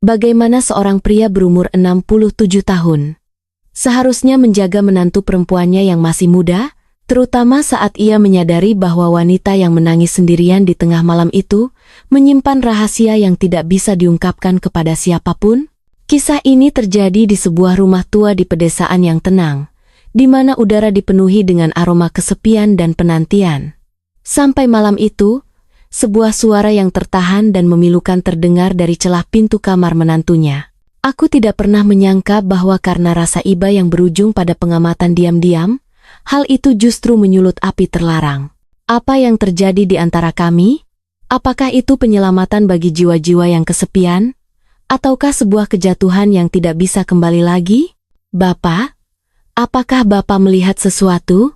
Bagaimana seorang pria berumur 67 tahun seharusnya menjaga menantu perempuannya yang masih muda, terutama saat ia menyadari bahwa wanita yang menangis sendirian di tengah malam itu menyimpan rahasia yang tidak bisa diungkapkan kepada siapapun? Kisah ini terjadi di sebuah rumah tua di pedesaan yang tenang, di mana udara dipenuhi dengan aroma kesepian dan penantian. Sampai malam itu, sebuah suara yang tertahan dan memilukan terdengar dari celah pintu kamar menantunya. Aku tidak pernah menyangka bahwa karena rasa iba yang berujung pada pengamatan diam-diam, hal itu justru menyulut api terlarang. Apa yang terjadi di antara kami? Apakah itu penyelamatan bagi jiwa-jiwa yang kesepian? Ataukah sebuah kejatuhan yang tidak bisa kembali lagi? Bapak? Apakah Bapak melihat sesuatu?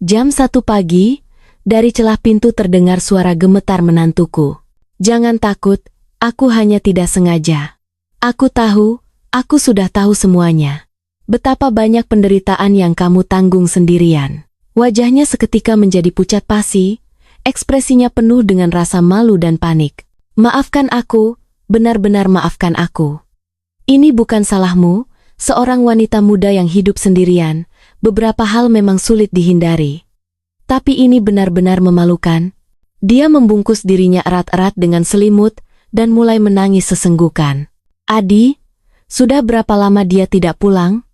Jam 1 pagi, dari celah pintu terdengar suara gemetar menantuku. Jangan takut, aku hanya tidak sengaja. Aku tahu, aku sudah tahu semuanya. Betapa banyak penderitaan yang kamu tanggung sendirian. Wajahnya seketika menjadi pucat pasi, ekspresinya penuh dengan rasa malu dan panik. Maafkan aku, benar-benar maafkan aku. Ini bukan salahmu, seorang wanita muda yang hidup sendirian, beberapa hal memang sulit dihindari. Tapi ini benar-benar memalukan. Dia membungkus dirinya erat-erat dengan selimut dan mulai menangis sesenggukan. Adi, sudah berapa lama dia tidak pulang?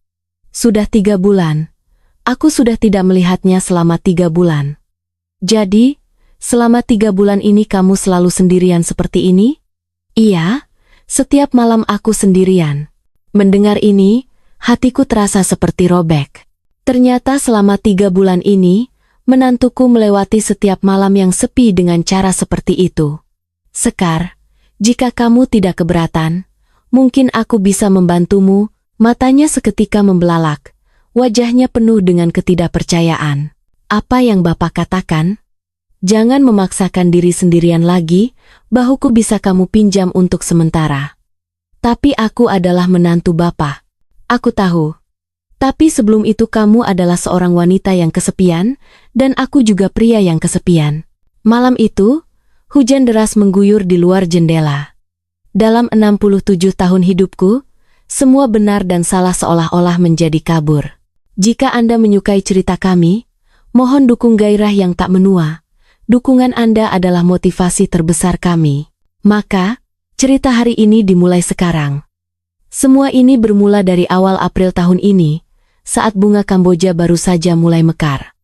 Sudah 3 bulan. Aku sudah tidak melihatnya selama 3 bulan. Jadi, selama 3 bulan ini kamu selalu sendirian seperti ini? Iya, setiap malam aku sendirian. Mendengar ini, hatiku terasa seperti robek. Ternyata selama 3 bulan ini, menantuku melewati setiap malam yang sepi dengan cara seperti itu. Sekar, jika kamu tidak keberatan, mungkin aku bisa membantumu. Matanya seketika membelalak, wajahnya penuh dengan ketidakpercayaan. Apa yang Bapak katakan? Jangan memaksakan diri sendirian lagi, bahuku bisa kamu pinjam untuk sementara. Tapi aku adalah menantu Bapak. Aku tahu. Tapi sebelum itu kamu adalah seorang wanita yang kesepian, dan aku juga pria yang kesepian. Malam itu, hujan deras mengguyur di luar jendela. Dalam 67 tahun hidupku, semua benar dan salah seolah-olah menjadi kabur. Jika Anda menyukai cerita kami, mohon dukung gairah yang tak menua. Dukungan Anda adalah motivasi terbesar kami. Maka, cerita hari ini dimulai sekarang. Semua ini bermula dari awal April tahun ini, saat bunga Kamboja baru saja mulai mekar.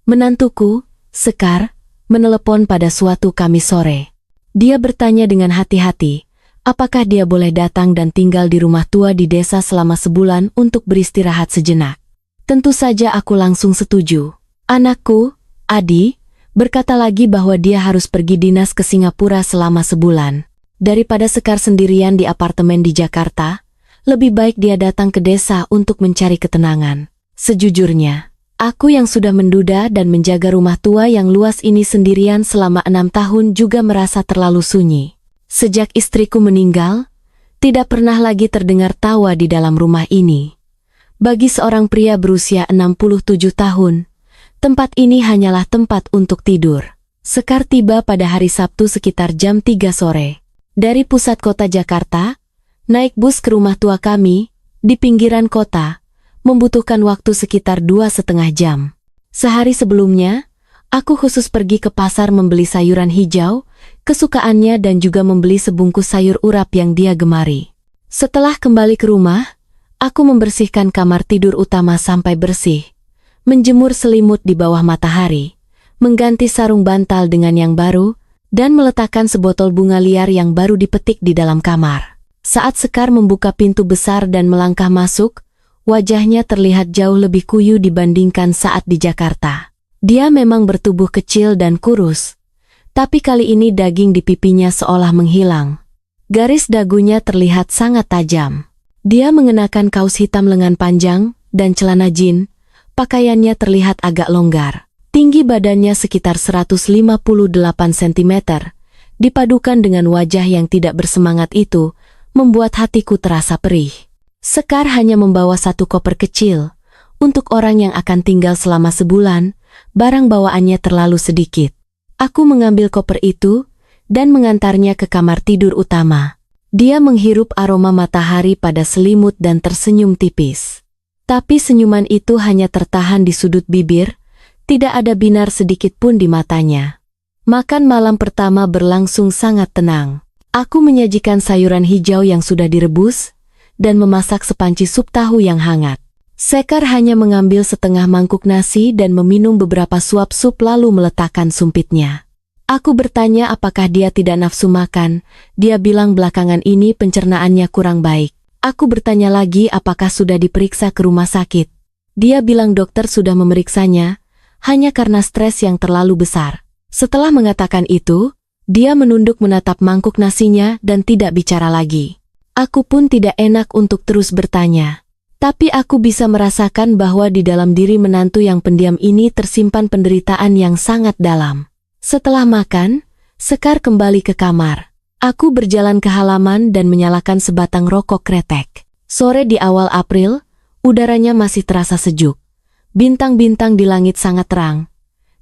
Menantuku, Sekar, menelepon pada suatu Kamis sore. Dia bertanya dengan hati-hati, apakah dia boleh datang dan tinggal di rumah tua di desa selama sebulan untuk beristirahat sejenak. Tentu saja aku langsung setuju. Anakku, Adi, berkata lagi bahwa dia harus pergi dinas ke Singapura selama sebulan. Daripada Sekar sendirian di apartemen di Jakarta, lebih baik dia datang ke desa untuk mencari ketenangan. Sejujurnya, aku yang sudah menduda dan menjaga rumah tua yang luas ini sendirian selama 6 tahun juga merasa terlalu sunyi. Sejak istriku meninggal, tidak pernah lagi terdengar tawa di dalam rumah ini. Bagi seorang pria berusia 67 tahun, tempat ini hanyalah tempat untuk tidur. Sekar tiba pada hari Sabtu sekitar jam 3 sore. Dari pusat kota Jakarta, naik bus ke rumah tua kami, di pinggiran kota, membutuhkan waktu sekitar 2,5 jam. Sehari sebelumnya, aku khusus pergi ke pasar membeli sayuran hijau, kesukaannya dan juga membeli sebungkus sayur urap yang dia gemari. Setelah kembali ke rumah, aku membersihkan kamar tidur utama sampai bersih, menjemur selimut di bawah matahari, mengganti sarung bantal dengan yang baru, dan meletakkan sebotol bunga liar yang baru dipetik di dalam kamar. Saat Sekar membuka pintu besar dan melangkah masuk, wajahnya terlihat jauh lebih kuyu dibandingkan saat di Jakarta. Dia memang bertubuh kecil dan kurus, tapi kali ini daging di pipinya seolah menghilang. Garis dagunya terlihat sangat tajam. Dia mengenakan kaos hitam lengan panjang dan celana jin. Pakaiannya terlihat agak longgar. Tinggi badannya sekitar 158 cm. Dipadukan dengan wajah yang tidak bersemangat itu, membuat hatiku terasa perih. Sekar hanya membawa 1 koper kecil. Untuk orang yang akan tinggal selama sebulan, barang bawaannya terlalu sedikit. Aku mengambil koper itu dan mengantarnya ke kamar tidur utama. Dia menghirup aroma matahari pada selimut dan tersenyum tipis. Tapi senyuman itu hanya tertahan di sudut bibir, tidak ada binar sedikit pun di matanya. Makan malam pertama berlangsung sangat tenang. Aku menyajikan sayuran hijau yang sudah direbus, dan memasak sepanci sup tahu yang hangat. Sekar hanya mengambil setengah mangkuk nasi dan meminum beberapa suap sup lalu meletakkan sumpitnya. Aku bertanya apakah dia tidak nafsu makan, dia bilang belakangan ini pencernaannya kurang baik. Aku bertanya lagi apakah sudah diperiksa ke rumah sakit. Dia bilang dokter sudah memeriksanya, hanya karena stres yang terlalu besar. Setelah mengatakan itu, dia menunduk menatap mangkuk nasinya dan tidak bicara lagi. Aku pun tidak enak untuk terus bertanya. Tapi aku bisa merasakan bahwa di dalam diri menantu yang pendiam ini tersimpan penderitaan yang sangat dalam. Setelah makan, Sekar kembali ke kamar. Aku berjalan ke halaman dan menyalakan sebatang rokok kretek. Sore di awal April, udaranya masih terasa sejuk. Bintang-bintang di langit sangat terang,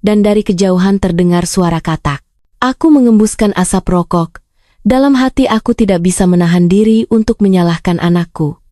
dan dari kejauhan terdengar suara katak. Aku mengembuskan asap rokok. Dalam hati aku tidak bisa menahan diri untuk menyalahkan anakku.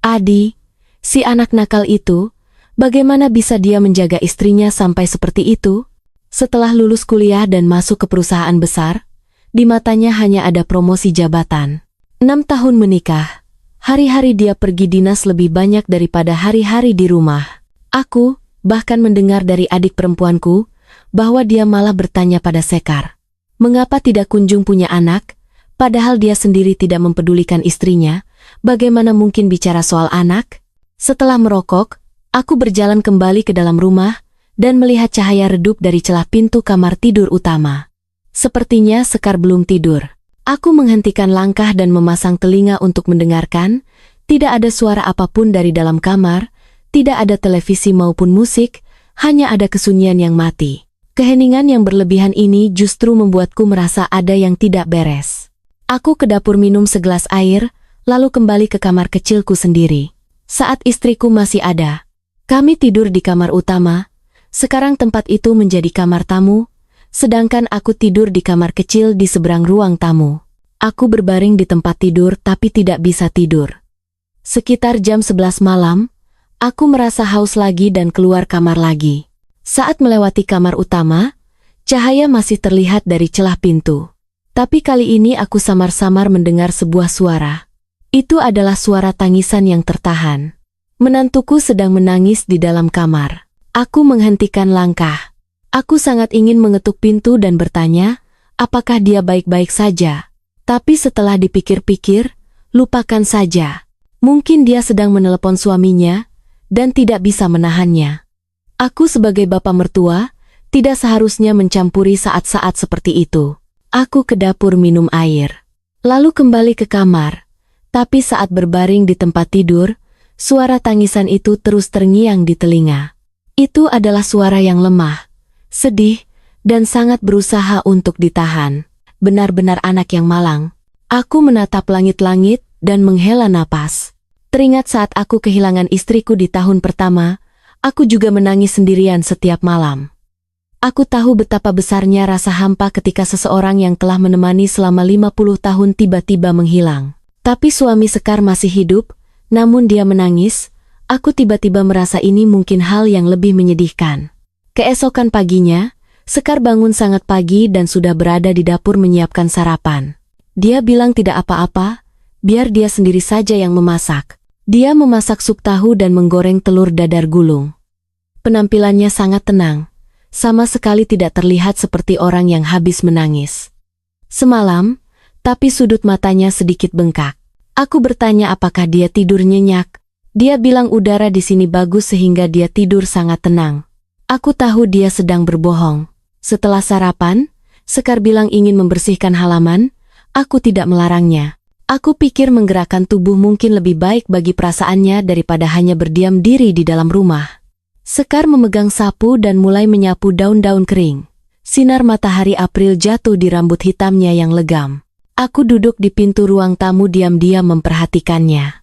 Adi, si anak nakal itu, bagaimana bisa dia menjaga istrinya sampai seperti itu? Setelah lulus kuliah dan masuk ke perusahaan besar, di matanya hanya ada promosi jabatan. 6 tahun menikah, hari-hari dia pergi dinas lebih banyak daripada hari-hari di rumah. Aku bahkan mendengar dari adik perempuanku bahwa dia malah bertanya pada Sekar, mengapa tidak kunjung punya anak, padahal dia sendiri tidak mempedulikan istrinya, bagaimana mungkin bicara soal anak? Setelah merokok, aku berjalan kembali ke dalam rumah, dan melihat cahaya redup dari celah pintu kamar tidur utama. Sepertinya Sekar belum tidur. Aku menghentikan langkah dan memasang telinga untuk mendengarkan. Tidak ada suara apapun dari dalam kamar, tidak ada televisi maupun musik, hanya ada kesunyian yang mati. Keheningan yang berlebihan ini justru membuatku merasa ada yang tidak beres. Aku ke dapur minum segelas air, lalu kembali ke kamar kecilku sendiri. Saat istriku masih ada, kami tidur di kamar utama. Sekarang tempat itu menjadi kamar tamu, sedangkan aku tidur di kamar kecil di seberang ruang tamu. Aku berbaring di tempat tidur tapi tidak bisa tidur. Sekitar jam 11 malam, aku merasa haus lagi dan keluar kamar lagi. Saat melewati kamar utama, cahaya masih terlihat dari celah pintu. Tapi kali ini aku samar-samar mendengar sebuah suara. Itu adalah suara tangisan yang tertahan. Menantuku sedang menangis di dalam kamar. Aku menghentikan langkah. Aku sangat ingin mengetuk pintu dan bertanya, apakah dia baik-baik saja. Tapi setelah dipikir-pikir, lupakan saja. Mungkin dia sedang menelepon suaminya, dan tidak bisa menahannya. Aku sebagai bapak mertua, tidak seharusnya mencampuri saat-saat seperti itu. Aku ke dapur minum air. Lalu kembali ke kamar. Tapi saat berbaring di tempat tidur, suara tangisan itu terus terngiang di telinga. Itu adalah suara yang lemah, sedih, dan sangat berusaha untuk ditahan. Benar-benar anak yang malang. Aku menatap langit-langit dan menghela napas. Teringat saat aku kehilangan istriku di tahun pertama, aku juga menangis sendirian setiap malam. Aku tahu betapa besarnya rasa hampa ketika seseorang yang telah menemani selama 50 tahun tiba-tiba menghilang. Tapi suami Sekar masih hidup, namun dia menangis. Aku tiba-tiba merasa ini mungkin hal yang lebih menyedihkan. Keesokan paginya, Sekar bangun sangat pagi dan sudah berada di dapur menyiapkan sarapan. Dia bilang tidak apa-apa, biar dia sendiri saja yang memasak. Dia memasak sup tahu dan menggoreng telur dadar gulung. Penampilannya sangat tenang, sama sekali tidak terlihat seperti orang yang habis menangis. Semalam, tapi sudut matanya sedikit bengkak. Aku bertanya apakah dia tidur nyenyak. Dia bilang udara di sini bagus sehingga dia tidur sangat tenang. Aku tahu dia sedang berbohong. Setelah sarapan, Sekar bilang ingin membersihkan halaman. Aku tidak melarangnya. Aku pikir menggerakkan tubuh mungkin lebih baik bagi perasaannya daripada hanya berdiam diri di dalam rumah. Sekar memegang sapu dan mulai menyapu daun-daun kering. Sinar matahari April jatuh di rambut hitamnya yang legam. Aku duduk di pintu ruang tamu diam-diam memperhatikannya.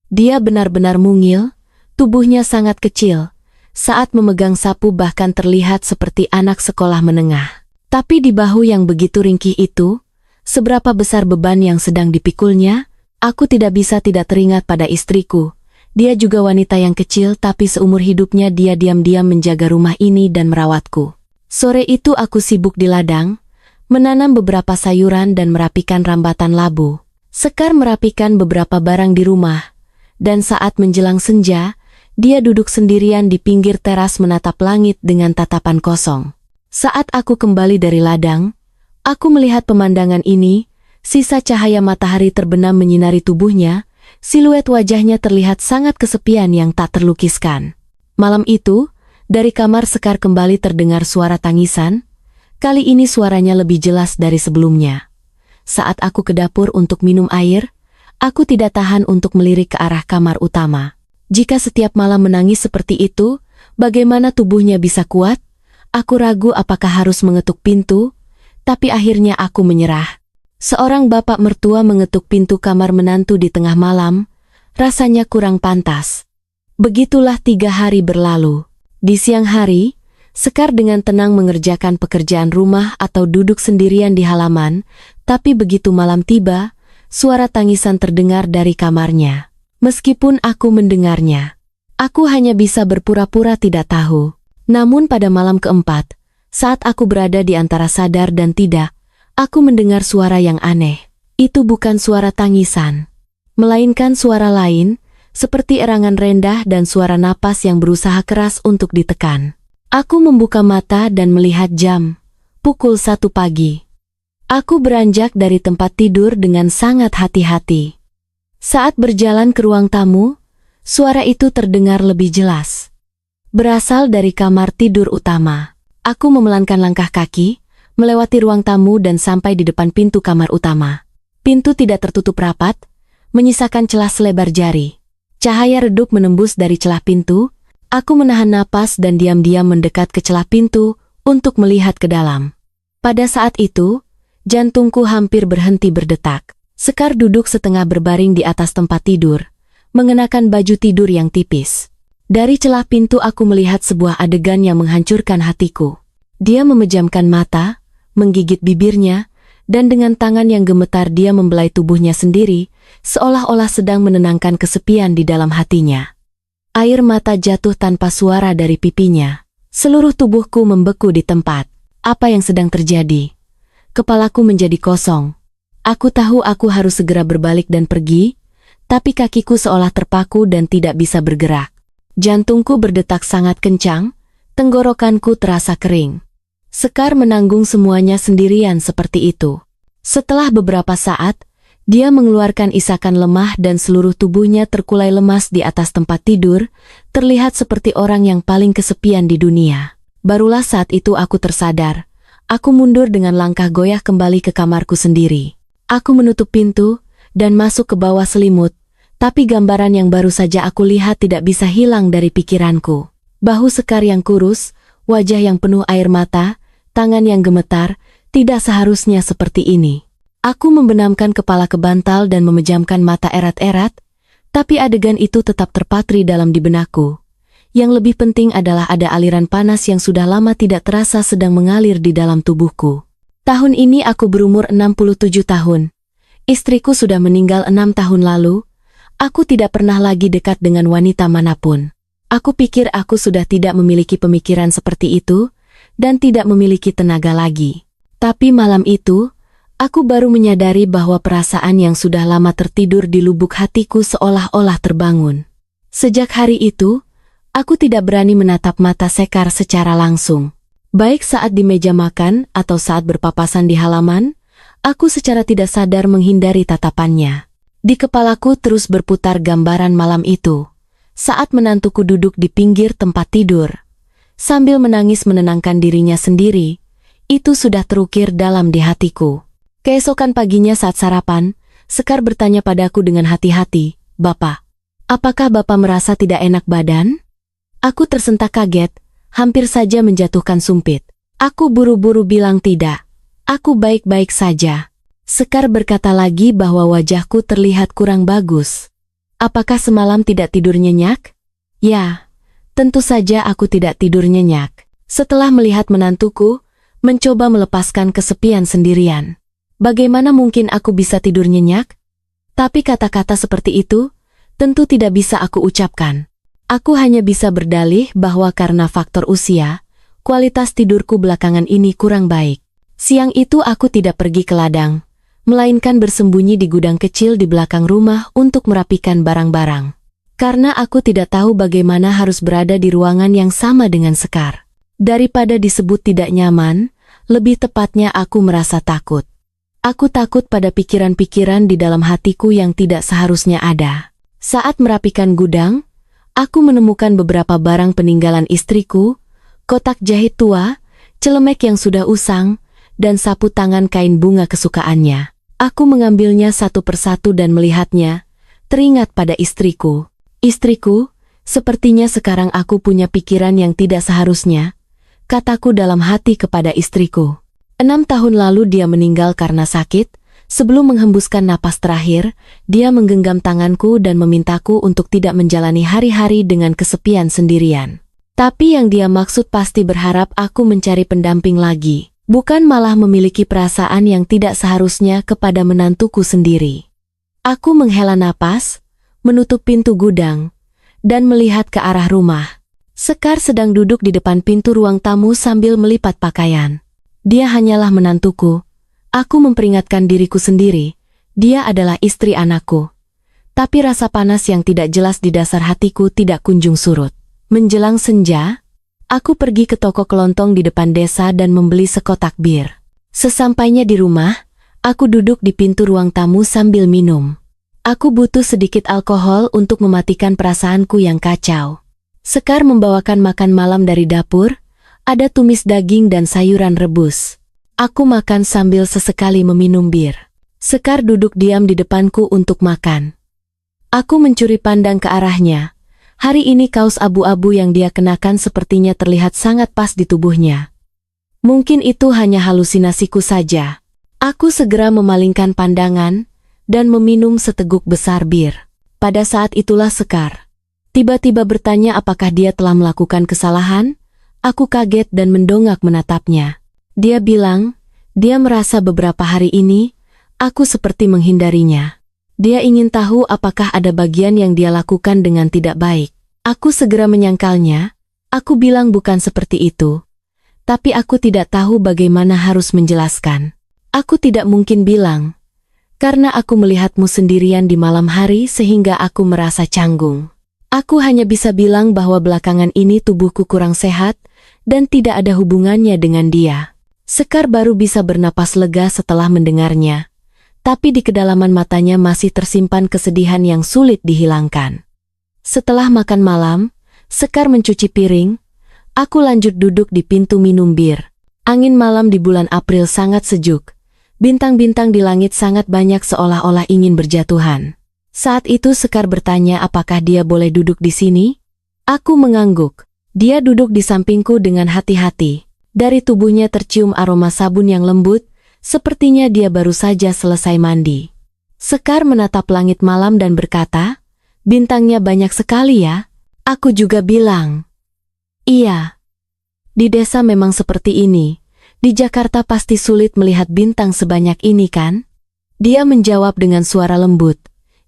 Dia benar-benar mungil, tubuhnya sangat kecil. Saat memegang sapu bahkan terlihat seperti anak sekolah menengah. Tapi di bahu yang begitu ringkih itu, Seberapa besar beban yang sedang dipikulnya, aku tidak bisa tidak teringat pada istriku. Dia juga wanita yang kecil tapi seumur hidupnya dia diam-diam menjaga rumah ini dan merawatku. Sore itu aku sibuk di ladang, menanam beberapa sayuran dan merapikan rambatan labu. Sekar merapikan beberapa barang di rumah, dan saat menjelang senja, dia duduk sendirian di pinggir teras menatap langit dengan tatapan kosong. Saat aku kembali dari ladang, aku melihat pemandangan ini, sisa cahaya matahari terbenam menyinari tubuhnya, siluet wajahnya terlihat sangat kesepian yang tak terlukiskan. Malam itu, dari kamar Sekar kembali terdengar suara tangisan, kali ini suaranya lebih jelas dari sebelumnya. Saat aku ke dapur untuk minum air, aku tidak tahan untuk melirik ke arah kamar utama. Jika setiap malam menangis seperti itu, bagaimana tubuhnya bisa kuat? Aku ragu apakah harus mengetuk pintu, tapi akhirnya aku menyerah. Seorang bapak mertua mengetuk pintu kamar menantu di tengah malam, rasanya kurang pantas. Begitulah 3 hari berlalu. Di siang hari, Sekar dengan tenang mengerjakan pekerjaan rumah atau duduk sendirian di halaman, tapi begitu malam tiba, suara tangisan terdengar dari kamarnya. Meskipun aku mendengarnya, aku hanya bisa berpura-pura tidak tahu. Namun pada malam keempat, saat aku berada di antara sadar dan tidak, aku mendengar suara yang aneh. Itu bukan suara tangisan, melainkan suara lain, seperti erangan rendah dan suara napas yang berusaha keras untuk ditekan. Aku membuka mata dan melihat jam. Pukul 1 pagi. Aku beranjak dari tempat tidur dengan sangat hati-hati. Saat berjalan ke ruang tamu, suara itu terdengar lebih jelas. Berasal dari kamar tidur utama. Aku memelankan langkah kaki, melewati ruang tamu dan sampai di depan pintu kamar utama. Pintu tidak tertutup rapat, menyisakan celah selebar jari. Cahaya redup menembus dari celah pintu, aku menahan napas dan diam-diam mendekat ke celah pintu untuk melihat ke dalam. Pada saat itu, jantungku hampir berhenti berdetak. Sekar duduk setengah berbaring di atas tempat tidur, mengenakan baju tidur yang tipis. Dari celah pintu aku melihat sebuah adegan yang menghancurkan hatiku. Dia memejamkan mata, menggigit bibirnya, dan dengan tangan yang gemetar dia membelai tubuhnya sendiri, seolah-olah sedang menenangkan kesepian di dalam hatinya. Air mata jatuh tanpa suara dari pipinya. Seluruh tubuhku membeku di tempat. Apa yang sedang terjadi? Kepalaku menjadi kosong. Aku tahu aku harus segera berbalik dan pergi, tapi kakiku seolah terpaku dan tidak bisa bergerak. Jantungku berdetak sangat kencang, tenggorokanku terasa kering. Sekar menanggung semuanya sendirian seperti itu. Setelah beberapa saat, dia mengeluarkan isakan lemah dan seluruh tubuhnya terkulai lemas di atas tempat tidur, terlihat seperti orang yang paling kesepian di dunia. Barulah saat itu aku tersadar. Aku mundur dengan langkah goyah kembali ke kamarku sendiri. Aku menutup pintu dan masuk ke bawah selimut, tapi gambaran yang baru saja aku lihat tidak bisa hilang dari pikiranku. Bahu Sekar yang kurus, wajah yang penuh air mata, tangan yang gemetar, tidak seharusnya seperti ini. Aku membenamkan kepala ke bantal dan memejamkan mata erat-erat, tapi adegan itu tetap terpatri dalam di benakku. Yang lebih penting adalah ada aliran panas yang sudah lama tidak terasa sedang mengalir di dalam tubuhku. Tahun ini aku berumur 67 tahun. Istriku sudah meninggal 6 tahun lalu. Aku tidak pernah lagi dekat dengan wanita manapun. Aku pikir aku sudah tidak memiliki pemikiran seperti itu, dan tidak memiliki tenaga lagi. Tapi malam itu, aku baru menyadari bahwa perasaan yang sudah lama tertidur di lubuk hatiku seolah-olah terbangun. Sejak hari itu, aku tidak berani menatap mata Sekar secara langsung. Baik saat di meja makan atau saat berpapasan di halaman, aku secara tidak sadar menghindari tatapannya. Di kepalaku terus berputar gambaran malam itu, saat menantuku duduk di pinggir tempat tidur, sambil menangis menenangkan dirinya sendiri. Itu sudah terukir dalam di hatiku. Keesokan paginya saat sarapan, Sekar bertanya padaku dengan hati-hati, "Bapak, apakah Bapak merasa tidak enak badan?" Aku tersentak kaget, hampir saja menjatuhkan sumpit. Aku buru-buru bilang tidak. Aku baik-baik saja. Sekar berkata lagi bahwa wajahku terlihat kurang bagus. Apakah semalam tidak tidur nyenyak? Ya, tentu saja aku tidak tidur nyenyak. Setelah melihat menantuku, mencoba melepaskan kesepian sendirian. Bagaimana mungkin aku bisa tidur nyenyak? Tapi kata-kata seperti itu tentu tidak bisa aku ucapkan. Aku hanya bisa berdalih bahwa karena faktor usia, kualitas tidurku belakangan ini kurang baik. Siang itu aku tidak pergi ke ladang, melainkan bersembunyi di gudang kecil di belakang rumah untuk merapikan barang-barang. Karena aku tidak tahu bagaimana harus berada di ruangan yang sama dengan Sekar. Daripada disebut tidak nyaman, lebih tepatnya aku merasa takut. Aku takut pada pikiran-pikiran di dalam hatiku yang tidak seharusnya ada. Saat merapikan gudang, aku menemukan beberapa barang peninggalan istriku, kotak jahit tua, celemek yang sudah usang, dan sapu tangan kain bunga kesukaannya. Aku mengambilnya satu persatu dan melihatnya, teringat pada istriku. Istriku, sepertinya sekarang aku punya pikiran yang tidak seharusnya, kataku dalam hati kepada istriku. 6 tahun lalu dia meninggal karena sakit. Sebelum menghembuskan napas terakhir, dia menggenggam tanganku dan memintaku untuk tidak menjalani hari-hari dengan kesepian sendirian. Tapi yang dia maksud pasti berharap aku mencari pendamping lagi, bukan malah memiliki perasaan yang tidak seharusnya kepada menantuku sendiri. Aku menghela napas, menutup pintu gudang, dan melihat ke arah rumah. Sekar sedang duduk di depan pintu ruang tamu sambil melipat pakaian. Dia hanyalah menantuku. Aku memperingatkan diriku sendiri, dia adalah istri anakku. Tapi rasa panas yang tidak jelas di dasar hatiku tidak kunjung surut. Menjelang senja, aku pergi ke toko kelontong di depan desa dan membeli sekotak bir. Sesampainya di rumah, aku duduk di pintu ruang tamu sambil minum. Aku butuh sedikit alkohol untuk mematikan perasaanku yang kacau. Sekar membawakan makan malam dari dapur, ada tumis daging dan sayuran rebus. Aku makan sambil sesekali meminum bir. Sekar duduk diam di depanku untuk makan. Aku mencuri pandang ke arahnya. Hari ini kaos abu-abu yang dia kenakan sepertinya terlihat sangat pas di tubuhnya. Mungkin itu hanya halusinasiku saja. Aku segera memalingkan pandangan dan meminum seteguk besar bir. Pada saat itulah Sekar tiba-tiba bertanya apakah dia telah melakukan kesalahan. Aku kaget dan mendongak menatapnya. Dia bilang, dia merasa beberapa hari ini, aku seperti menghindarinya. Dia ingin tahu apakah ada bagian yang dia lakukan dengan tidak baik. Aku segera menyangkalnya. Aku bilang bukan seperti itu. Tapi aku tidak tahu bagaimana harus menjelaskan. Aku tidak mungkin bilang, karena aku melihatmu sendirian di malam hari sehingga aku merasa canggung. Aku hanya bisa bilang bahwa belakangan ini tubuhku kurang sehat dan tidak ada hubungannya dengan dia. Sekar baru bisa bernapas lega setelah mendengarnya. Tapi di kedalaman matanya masih tersimpan kesedihan yang sulit dihilangkan. Setelah makan malam, Sekar mencuci piring. Aku lanjut duduk di pintu minum bir. Angin malam di bulan April sangat sejuk. Bintang-bintang di langit sangat banyak seolah-olah ingin berjatuhan. Saat itu Sekar bertanya apakah dia boleh duduk di sini? Aku mengangguk. Dia duduk di sampingku dengan hati-hati. Dari tubuhnya tercium aroma sabun yang lembut, sepertinya dia baru saja selesai mandi. Sekar menatap langit malam dan berkata, bintangnya banyak sekali ya? Aku juga bilang, iya. Di desa memang seperti ini. Di Jakarta pasti sulit melihat bintang sebanyak ini kan? Dia menjawab dengan suara lembut.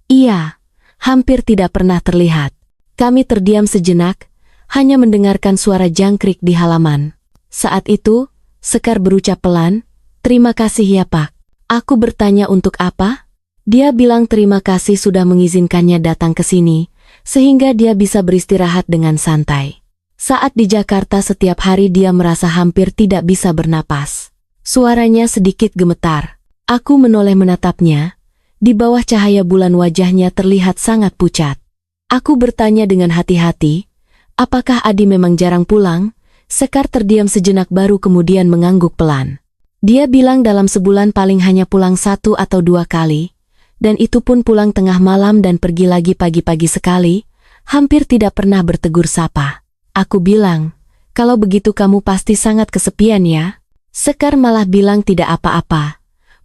Iya, hampir tidak pernah terlihat. Kami terdiam sejenak, hanya mendengarkan suara jangkrik di halaman. Saat itu, Sekar berucap pelan, terima kasih ya Pak. Aku bertanya untuk apa? Dia bilang terima kasih sudah mengizinkannya datang ke sini, sehingga dia bisa beristirahat dengan santai. Saat di Jakarta setiap hari dia merasa hampir tidak bisa bernapas. Suaranya sedikit gemetar. Aku menoleh menatapnya. Di bawah cahaya bulan wajahnya terlihat sangat pucat. Aku bertanya dengan hati-hati, apakah Adi memang jarang pulang? Sekar terdiam sejenak baru kemudian mengangguk pelan. Dia bilang dalam sebulan paling hanya pulang 1 atau 2 kali, dan itu pun pulang tengah malam dan pergi lagi pagi-pagi sekali, hampir tidak pernah bertegur sapa. Aku bilang, kalau begitu kamu pasti sangat kesepian ya? Sekar malah bilang tidak apa-apa.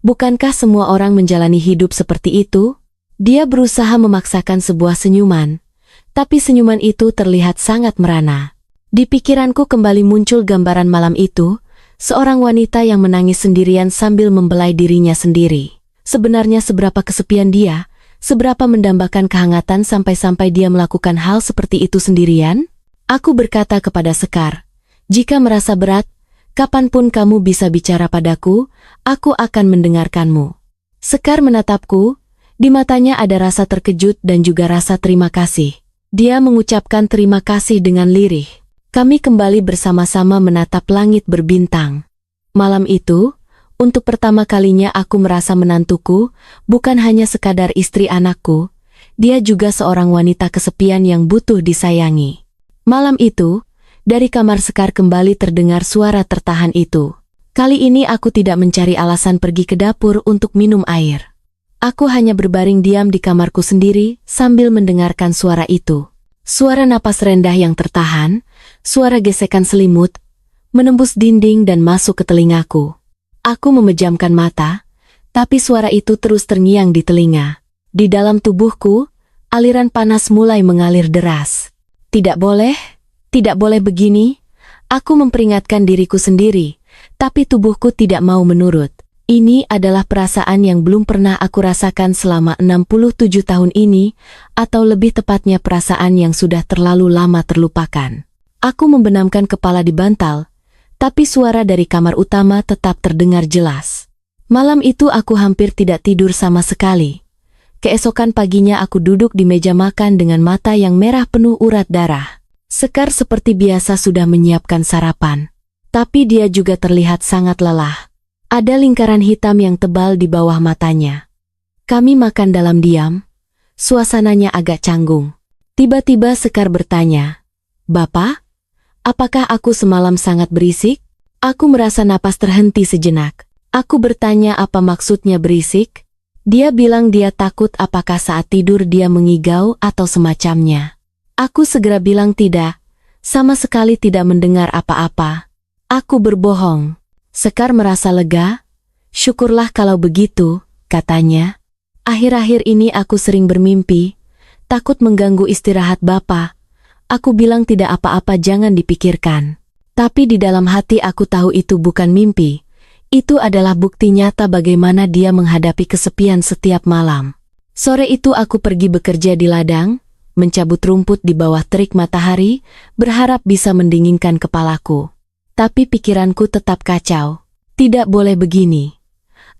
Bukankah semua orang menjalani hidup seperti itu? Dia berusaha memaksakan sebuah senyuman, tapi senyuman itu terlihat sangat merana. Di pikiranku kembali muncul gambaran malam itu, seorang wanita yang menangis sendirian sambil membelai dirinya sendiri. Sebenarnya seberapa kesepian dia, seberapa mendambakan kehangatan sampai-sampai dia melakukan hal seperti itu sendirian? Aku berkata kepada Sekar, jika merasa berat, kapanpun kamu bisa bicara padaku, aku akan mendengarkanmu. Sekar menatapku, di matanya ada rasa terkejut dan juga rasa terima kasih. Dia mengucapkan terima kasih dengan lirih. Kami kembali bersama-sama menatap langit berbintang. Malam itu, untuk pertama kalinya aku merasa menantuku bukan hanya sekadar istri anakku, dia juga seorang wanita kesepian yang butuh disayangi. Malam itu, dari kamar Sekar kembali terdengar suara tertahan itu. Kali ini aku tidak mencari alasan pergi ke dapur untuk minum air. Aku hanya berbaring diam di kamarku sendiri sambil mendengarkan suara itu. Suara napas rendah yang tertahan, suara gesekan selimut, menembus dinding dan masuk ke telingaku. Aku memejamkan mata, tapi suara itu terus terngiang di telinga. Di dalam tubuhku, aliran panas mulai mengalir deras. Tidak boleh begini. Aku memperingatkan diriku sendiri, tapi tubuhku tidak mau menurut. Ini adalah perasaan yang belum pernah aku rasakan selama 67 tahun ini, atau lebih tepatnya perasaan yang sudah terlalu lama terlupakan. Aku membenamkan kepala di bantal, tapi suara dari kamar utama tetap terdengar jelas. Malam itu aku hampir tidak tidur sama sekali. Keesokan paginya aku duduk di meja makan dengan mata yang merah penuh urat darah. Sekar seperti biasa sudah menyiapkan sarapan, tapi dia juga terlihat sangat lelah. Ada lingkaran hitam yang tebal di bawah matanya. Kami makan dalam diam, suasananya agak canggung. Tiba-tiba Sekar bertanya, "Bapak, apakah aku semalam sangat berisik?" Aku merasa napas terhenti sejenak. Aku bertanya apa maksudnya berisik. Dia bilang dia takut apakah saat tidur dia mengigau atau semacamnya. Aku segera bilang tidak, sama sekali tidak mendengar apa-apa. Aku berbohong. Sekar merasa lega. "Syukurlah kalau begitu," katanya. "Akhir-akhir ini aku sering bermimpi, takut mengganggu istirahat Bapak." Aku bilang tidak apa-apa, jangan dipikirkan. Tapi di dalam hati aku tahu itu bukan mimpi. Itu adalah bukti nyata bagaimana dia menghadapi kesepian setiap malam. Sore itu aku pergi bekerja di ladang, mencabut rumput di bawah terik matahari, berharap bisa mendinginkan kepalaku. Tapi pikiranku tetap kacau. Tidak boleh begini.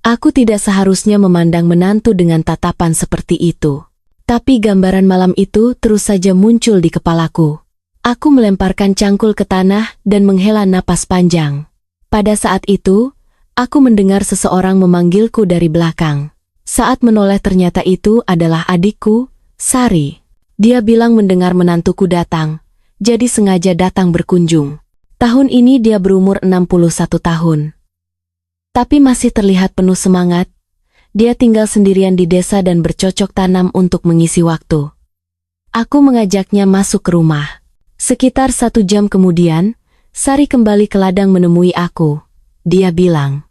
Aku tidak seharusnya memandang menantu dengan tatapan seperti itu. Tapi gambaran malam itu terus saja muncul di kepalaku. Aku melemparkan cangkul ke tanah dan menghela napas panjang. Pada saat itu, aku mendengar seseorang memanggilku dari belakang. Saat menoleh ternyata itu adalah adikku, Sari. Dia bilang mendengar menantuku datang, jadi sengaja datang berkunjung. Tahun ini dia berumur 61 tahun. Tapi masih terlihat penuh semangat. Dia tinggal sendirian di desa dan bercocok tanam untuk mengisi waktu. Aku mengajaknya masuk ke rumah. Sekitar 1 jam kemudian, Sari kembali ke ladang menemui aku. Dia bilang,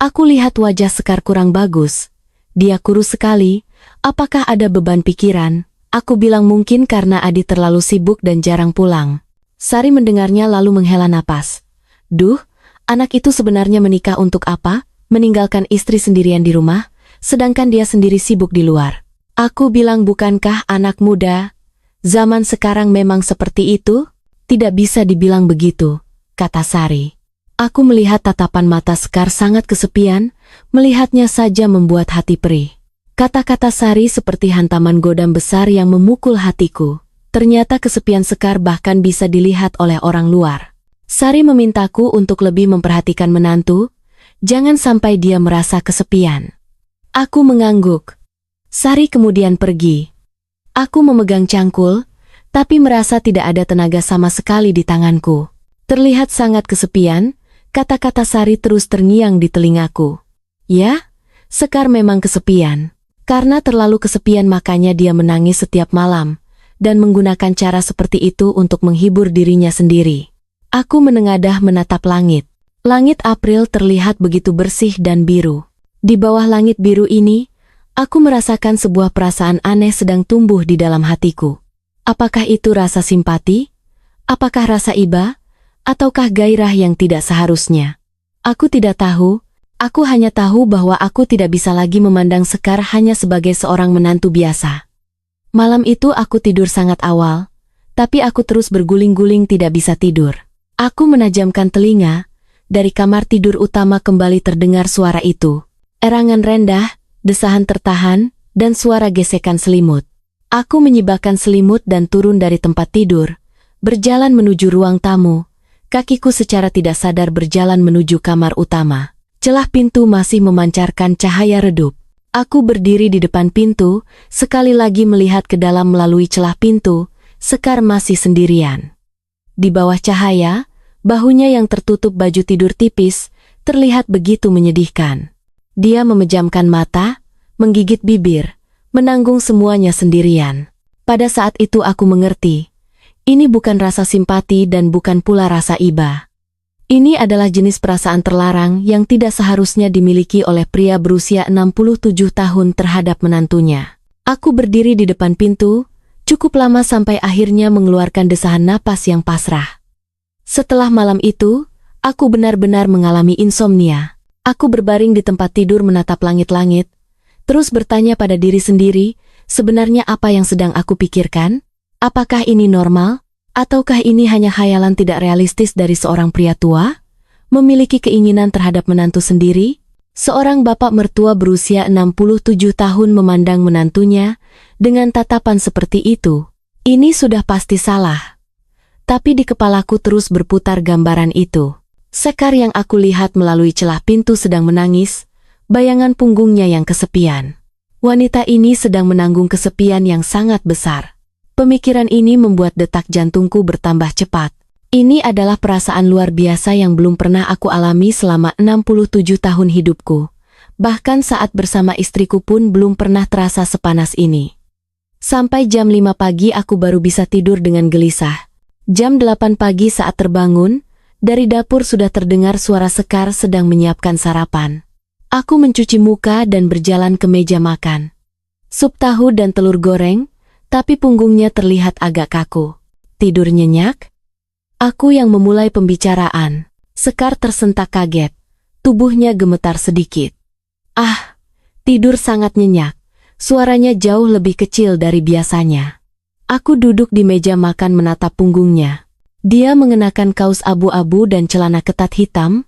"Aku lihat wajah Sekar kurang bagus. Dia kurus sekali. Apakah ada beban pikiran?" Aku bilang mungkin karena Adi terlalu sibuk dan jarang pulang. Sari mendengarnya lalu menghela napas. "Duh, anak itu sebenarnya menikah untuk apa? Meninggalkan istri sendirian di rumah, sedangkan dia sendiri sibuk di luar." Aku bilang, "Bukankah anak muda? Zaman sekarang memang seperti itu?" "Tidak bisa dibilang begitu," kata Sari. Aku melihat tatapan mata Sekar sangat kesepian, melihatnya saja membuat hati perih. Kata-kata Sari seperti hantaman godam besar yang memukul hatiku. Ternyata kesepian Sekar bahkan bisa dilihat oleh orang luar. Sari memintaku untuk lebih memperhatikan menantu, jangan sampai dia merasa kesepian. Aku mengangguk. Sari kemudian pergi. Aku memegang cangkul, tapi merasa tidak ada tenaga sama sekali di tanganku. Terlihat sangat kesepian, kata-kata Sari terus terngiang di telingaku. Ya, Sekar memang kesepian. Karena terlalu kesepian makanya dia menangis setiap malam, dan menggunakan cara seperti itu untuk menghibur dirinya sendiri. Aku menengadah menatap langit. Langit April terlihat begitu bersih dan biru. Di bawah langit biru ini, aku merasakan sebuah perasaan aneh sedang tumbuh di dalam hatiku. Apakah itu rasa simpati? Apakah rasa iba? Ataukah gairah yang tidak seharusnya? Aku tidak tahu. Aku hanya tahu bahwa aku tidak bisa lagi memandang Sekar hanya sebagai seorang menantu biasa. Malam itu aku tidur sangat awal, tapi aku terus berguling-guling tidak bisa tidur. Aku menajamkan telinga, dari kamar tidur utama kembali terdengar suara itu. Erangan rendah, desahan tertahan, dan suara gesekan selimut. Aku menyibakkan selimut dan turun dari tempat tidur, berjalan menuju ruang tamu. Kakiku secara tidak sadar berjalan menuju kamar utama. Celah pintu masih memancarkan cahaya redup. Aku berdiri di depan pintu, sekali lagi melihat ke dalam melalui celah pintu. Sekar masih sendirian. Di bawah cahaya, bahunya yang tertutup baju tidur tipis, terlihat begitu menyedihkan. Dia memejamkan mata, menggigit bibir, menanggung semuanya sendirian. Pada saat itu aku mengerti. Ini bukan rasa simpati dan bukan pula rasa iba. Ini adalah jenis perasaan terlarang yang tidak seharusnya dimiliki oleh pria berusia 67 tahun terhadap menantunya. Aku berdiri di depan pintu, cukup lama sampai akhirnya mengeluarkan desahan napas yang pasrah. Setelah malam itu, aku benar-benar mengalami insomnia. Aku berbaring di tempat tidur menatap langit-langit, terus bertanya pada diri sendiri, sebenarnya apa yang sedang aku pikirkan? Apakah ini normal? Ataukah ini hanya khayalan tidak realistis dari seorang pria tua? Memiliki keinginan terhadap menantu sendiri? Seorang bapak mertua berusia 67 tahun memandang menantunya dengan tatapan seperti itu. Ini sudah pasti salah. Tapi di kepalaku terus berputar gambaran itu. Sekar yang aku lihat melalui celah pintu sedang menangis, bayangan punggungnya yang kesepian. Wanita ini sedang menanggung kesepian yang sangat besar. Pemikiran ini membuat detak jantungku bertambah cepat. Ini adalah perasaan luar biasa yang belum pernah aku alami selama 67 tahun hidupku. Bahkan saat bersama istriku pun belum pernah terasa sepanas ini. Sampai jam 5 pagi aku baru bisa tidur dengan gelisah. Jam 8 pagi saat terbangun, dari dapur sudah terdengar suara Sekar sedang menyiapkan sarapan. Aku mencuci muka dan berjalan ke meja makan. Sup tahu dan telur goreng, tapi punggungnya terlihat agak kaku. Tidur nyenyak? Aku yang memulai pembicaraan. Sekar tersentak kaget. Tubuhnya gemetar sedikit. Ah, tidur sangat nyenyak. Suaranya jauh lebih kecil dari biasanya. Aku duduk di meja makan menatap punggungnya. Dia mengenakan kaos abu-abu dan celana ketat hitam.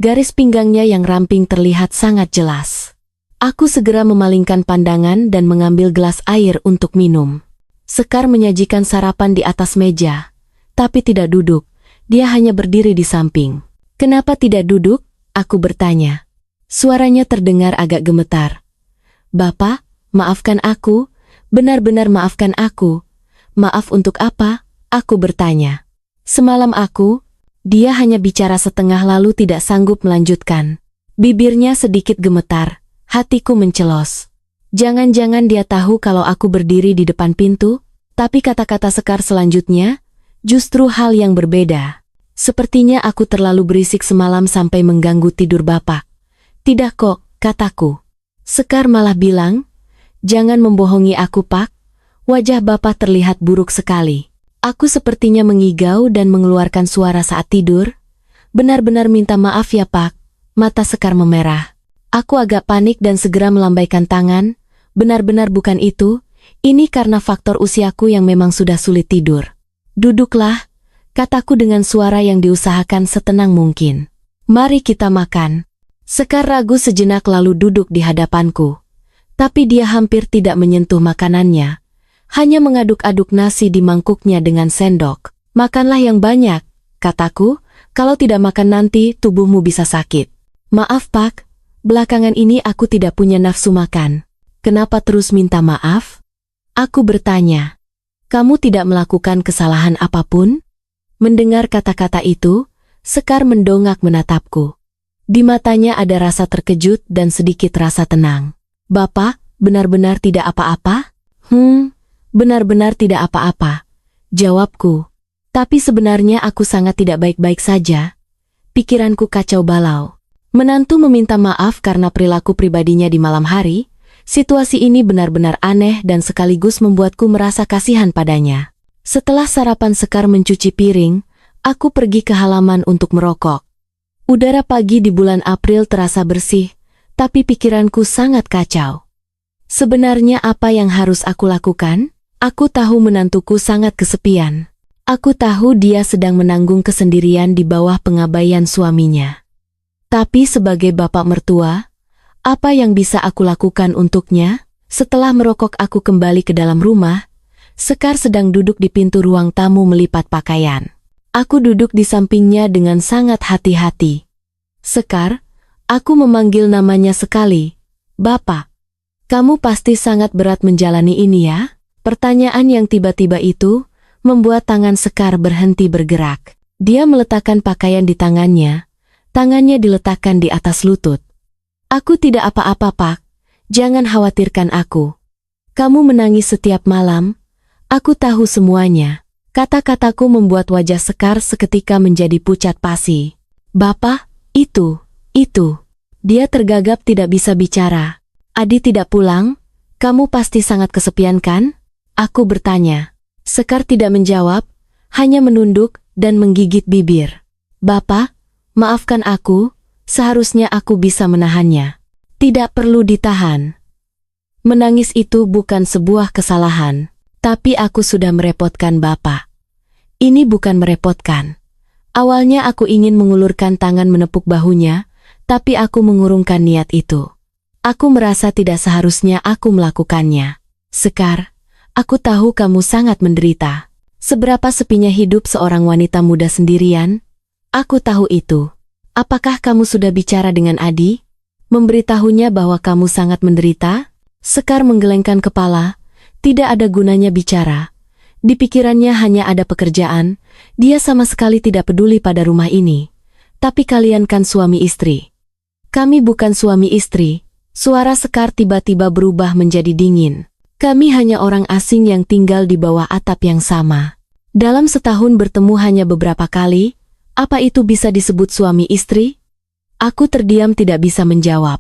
Garis pinggangnya yang ramping terlihat sangat jelas. Aku segera memalingkan pandangan dan mengambil gelas air untuk minum. Sekar menyajikan sarapan di atas meja, tapi tidak duduk. Dia hanya berdiri di samping. Kenapa tidak duduk? Aku bertanya. Suaranya terdengar agak gemetar. Bapak, maafkan aku, benar-benar maafkan aku. Maaf untuk apa? Aku bertanya. Semalam dia hanya bicara setengah lalu tidak sanggup melanjutkan. Bibirnya sedikit gemetar. Hatiku mencelos. Jangan-jangan dia tahu kalau aku berdiri di depan pintu, tapi kata-kata Sekar selanjutnya, justru hal yang berbeda. Sepertinya aku terlalu berisik semalam sampai mengganggu tidur Bapak. Tidak kok, kataku. Sekar malah bilang, jangan membohongi aku Pak, wajah Bapak terlihat buruk sekali. Aku sepertinya mengigau dan mengeluarkan suara saat tidur. Benar-benar minta maaf ya Pak, mata Sekar memerah. Aku agak panik dan segera melambaikan tangan. Benar-benar bukan itu, ini karena faktor usiaku yang memang sudah sulit tidur. Duduklah, kataku dengan suara yang diusahakan setenang mungkin. Mari kita makan. Sekar ragu sejenak lalu duduk di hadapanku. Tapi dia hampir tidak menyentuh makanannya. Hanya mengaduk-aduk nasi di mangkuknya dengan sendok. Makanlah yang banyak, kataku, kalau tidak makan nanti tubuhmu bisa sakit. Maaf Pak. Belakangan ini aku tidak punya nafsu makan. Kenapa terus minta maaf? Aku bertanya. Kamu tidak melakukan kesalahan apapun? Mendengar kata-kata itu, Sekar mendongak menatapku. Di matanya ada rasa terkejut dan sedikit rasa tenang. Bapak, benar-benar tidak apa-apa? Benar-benar tidak apa-apa, jawabku. Tapi sebenarnya aku sangat tidak baik-baik saja. Pikiranku kacau balau. Menantu meminta maaf karena perilaku pribadinya di malam hari. Situasi ini benar-benar aneh dan sekaligus membuatku merasa kasihan padanya. Setelah sarapan Sekar mencuci piring, aku pergi ke halaman untuk merokok. Udara pagi di bulan April terasa bersih, tapi pikiranku sangat kacau. Sebenarnya apa yang harus aku lakukan? Aku tahu menantuku sangat kesepian. Aku tahu dia sedang menanggung kesendirian di bawah pengabaian suaminya. Tapi sebagai bapak mertua, apa yang bisa aku lakukan untuknya? Setelah merokok aku kembali ke dalam rumah. Sekar sedang duduk di pintu ruang tamu melipat pakaian. Aku duduk di sampingnya dengan sangat hati-hati. Sekar, aku memanggil namanya sekali. Bapak, kamu pasti sangat berat menjalani ini ya? Pertanyaan yang tiba-tiba itu membuat tangan Sekar berhenti bergerak. Dia meletakkan pakaian di tangannya. Tangannya diletakkan di atas lutut. Aku tidak apa-apa, Pak. Jangan khawatirkan aku. Kamu menangis setiap malam. Aku tahu semuanya. Kata-kataku membuat wajah Sekar seketika menjadi pucat pasi. Bapak, itu. Dia tergagap tidak bisa bicara. Adi tidak pulang? Kamu pasti sangat kesepian kan? Aku bertanya. Sekar tidak menjawab, hanya menunduk dan menggigit bibir. Bapak, maafkan aku, seharusnya aku bisa menahannya. Tidak perlu ditahan. Menangis itu bukan sebuah kesalahan. Tapi aku sudah merepotkan Bapak. Ini bukan merepotkan. Awalnya aku ingin mengulurkan tangan menepuk bahunya, tapi aku mengurungkan niat itu. Aku merasa tidak seharusnya aku melakukannya. Sekar, aku tahu kamu sangat menderita. Seberapa sepinya hidup seorang wanita muda sendirian? Aku tahu itu. Apakah kamu sudah bicara dengan Adi? Memberitahunya bahwa kamu sangat menderita? Sekar menggelengkan kepala. Tidak ada gunanya bicara. Di pikirannya hanya ada pekerjaan. Dia sama sekali tidak peduli pada rumah ini. Tapi kalian kan suami istri. Kami bukan suami istri. Suara Sekar tiba-tiba berubah menjadi dingin. Kami hanya orang asing yang tinggal di bawah atap yang sama. Dalam setahun bertemu hanya beberapa kali. Apa itu bisa disebut suami istri? Aku terdiam tidak bisa menjawab.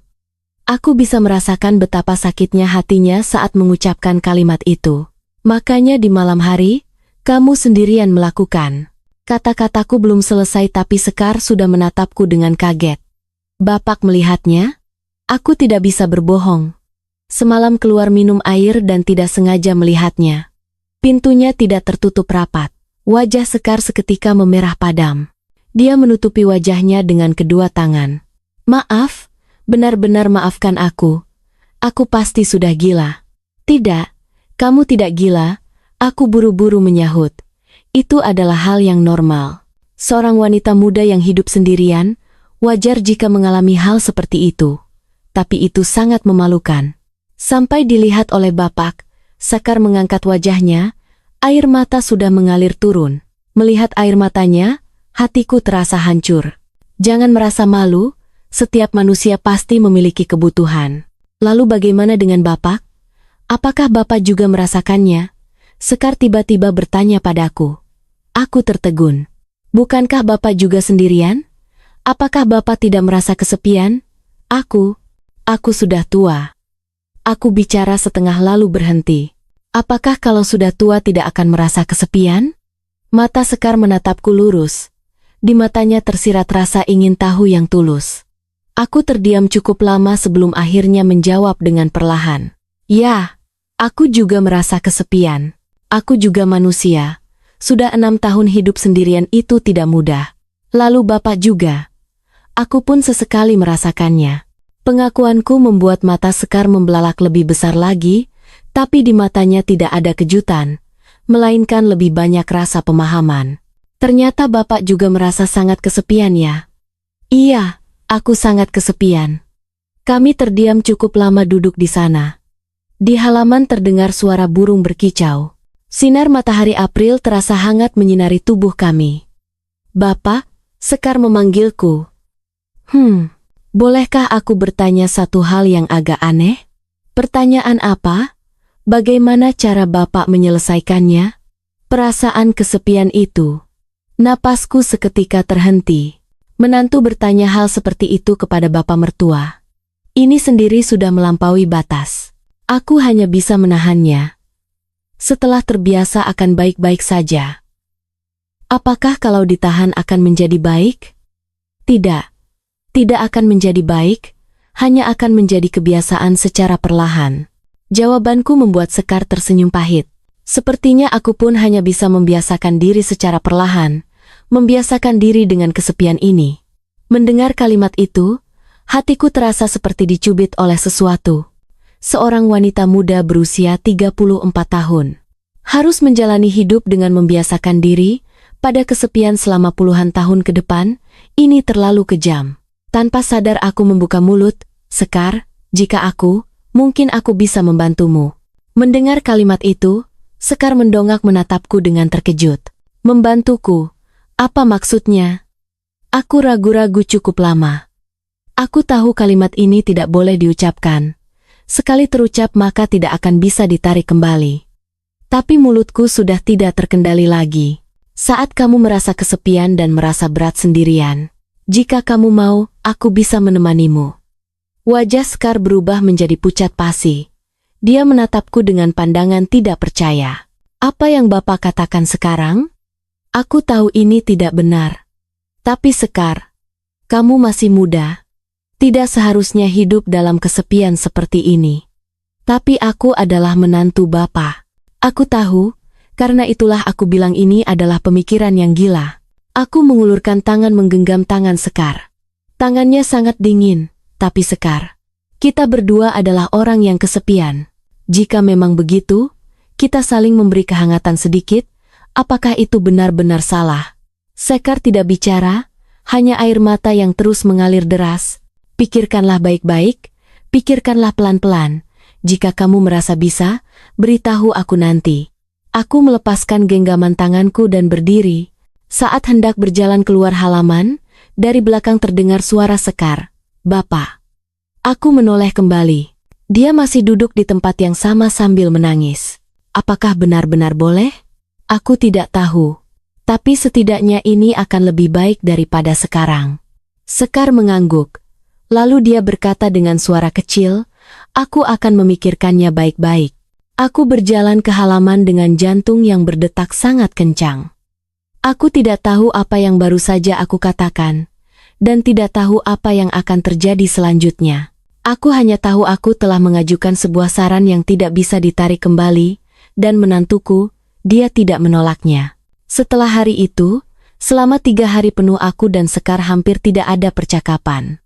Aku bisa merasakan betapa sakitnya hatinya saat mengucapkan kalimat itu. Makanya di malam hari, kamu sendirian melakukan. Kata-kataku belum selesai tapi Sekar sudah menatapku dengan kaget. Bapak melihatnya? Aku tidak bisa berbohong. Semalam keluar minum air dan tidak sengaja melihatnya. Pintunya tidak tertutup rapat. Wajah Sekar seketika memerah padam. Dia menutupi wajahnya dengan kedua tangan. Maaf. Benar-benar maafkan aku. Aku pasti sudah gila. Tidak, kamu tidak gila. Aku buru-buru menyahut. Itu adalah hal yang normal. Seorang wanita muda yang hidup sendirian, wajar jika mengalami hal seperti itu. Tapi itu sangat memalukan. Sampai dilihat oleh Bapak, Sekar mengangkat wajahnya, air mata sudah mengalir turun. Melihat air matanya, hatiku terasa hancur. Jangan merasa malu. Setiap manusia pasti memiliki kebutuhan. Lalu bagaimana dengan Bapak? Apakah Bapak juga merasakannya? Sekar tiba-tiba bertanya padaku. Aku tertegun. Bukankah Bapak juga sendirian? Apakah Bapak tidak merasa kesepian? Aku sudah tua. Aku bicara setengah lalu berhenti. Apakah kalau sudah tua tidak akan merasa kesepian? Mata Sekar menatapku lurus. Di matanya tersirat rasa ingin tahu yang tulus. Aku terdiam cukup lama sebelum akhirnya menjawab dengan perlahan. Ya, aku juga merasa kesepian. Aku juga manusia. Sudah 6 tahun hidup sendirian itu tidak mudah. Lalu Bapak juga. Aku pun sesekali merasakannya. Pengakuanku membuat mata Sekar membelalak lebih besar lagi, tapi di matanya tidak ada kejutan, melainkan lebih banyak rasa pemahaman. Ternyata Bapak juga merasa sangat kesepian ya? Iya. Aku sangat kesepian. Kami terdiam cukup lama duduk di sana. Di halaman terdengar suara burung berkicau. Sinar matahari April terasa hangat menyinari tubuh kami. Bapak, Sekar memanggilku. Bolehkah aku bertanya satu hal yang agak aneh? Pertanyaan apa? Bagaimana cara Bapak menyelesaikannya? Perasaan kesepian itu. Napasku seketika terhenti. Menantu bertanya hal seperti itu kepada bapak mertua. Ini sendiri sudah melampaui batas. Aku hanya bisa menahannya. Setelah terbiasa akan baik-baik saja. Apakah kalau ditahan akan menjadi baik? Tidak. Tidak akan menjadi baik, hanya akan menjadi kebiasaan secara perlahan. Jawabanku membuat Sekar tersenyum pahit. Sepertinya aku pun hanya bisa membiasakan diri secara perlahan, membiasakan diri dengan kesepian ini. Mendengar kalimat itu, hatiku terasa seperti dicubit oleh sesuatu. Seorang wanita muda berusia 34 tahun. Harus menjalani hidup dengan membiasakan diri pada kesepian selama puluhan tahun ke depan, ini terlalu kejam. Tanpa sadar aku membuka mulut, Sekar, jika mungkin aku bisa membantumu. Mendengar kalimat itu, Sekar mendongak menatapku dengan terkejut. Membantuku? Apa maksudnya? Aku ragu-ragu cukup lama. Aku tahu kalimat ini tidak boleh diucapkan. Sekali terucap maka tidak akan bisa ditarik kembali. Tapi mulutku sudah tidak terkendali lagi. Saat kamu merasa kesepian dan merasa berat sendirian, jika kamu mau, aku bisa menemanimu. Wajah Sekar berubah menjadi pucat pasi. Dia menatapku dengan pandangan tidak percaya. Apa yang Bapak katakan sekarang? Aku tahu ini tidak benar. Tapi Sekar, kamu masih muda. Tidak seharusnya hidup dalam kesepian seperti ini. Tapi aku adalah menantu Bapak. Aku tahu, karena itulah aku bilang ini adalah pemikiran yang gila. Aku mengulurkan tangan menggenggam tangan Sekar. Tangannya sangat dingin, tapi Sekar, kita berdua adalah orang yang kesepian. Jika memang begitu, kita saling memberi kehangatan sedikit, apakah itu benar-benar salah? Sekar tidak bicara, hanya air mata yang terus mengalir deras. Pikirkanlah baik-baik, pikirkanlah pelan-pelan. Jika kamu merasa bisa, beritahu aku nanti. Aku melepaskan genggaman tanganku dan berdiri. Saat hendak berjalan keluar halaman, dari belakang terdengar suara Sekar. Bapak. Aku menoleh kembali. Dia masih duduk di tempat yang sama sambil menangis. Apakah benar-benar boleh? Aku tidak tahu. Tapi setidaknya ini akan lebih baik daripada sekarang. Sekar mengangguk. Lalu dia berkata dengan suara kecil, aku akan memikirkannya baik-baik. Aku berjalan ke halaman dengan jantung yang berdetak sangat kencang. Aku tidak tahu apa yang baru saja aku katakan, dan tidak tahu apa yang akan terjadi selanjutnya. Aku hanya tahu aku telah mengajukan sebuah saran yang tidak bisa ditarik kembali, dan menantuku, dia tidak menolaknya. Setelah hari itu, selama 3 hari penuh aku dan Sekar hampir tidak ada percakapan.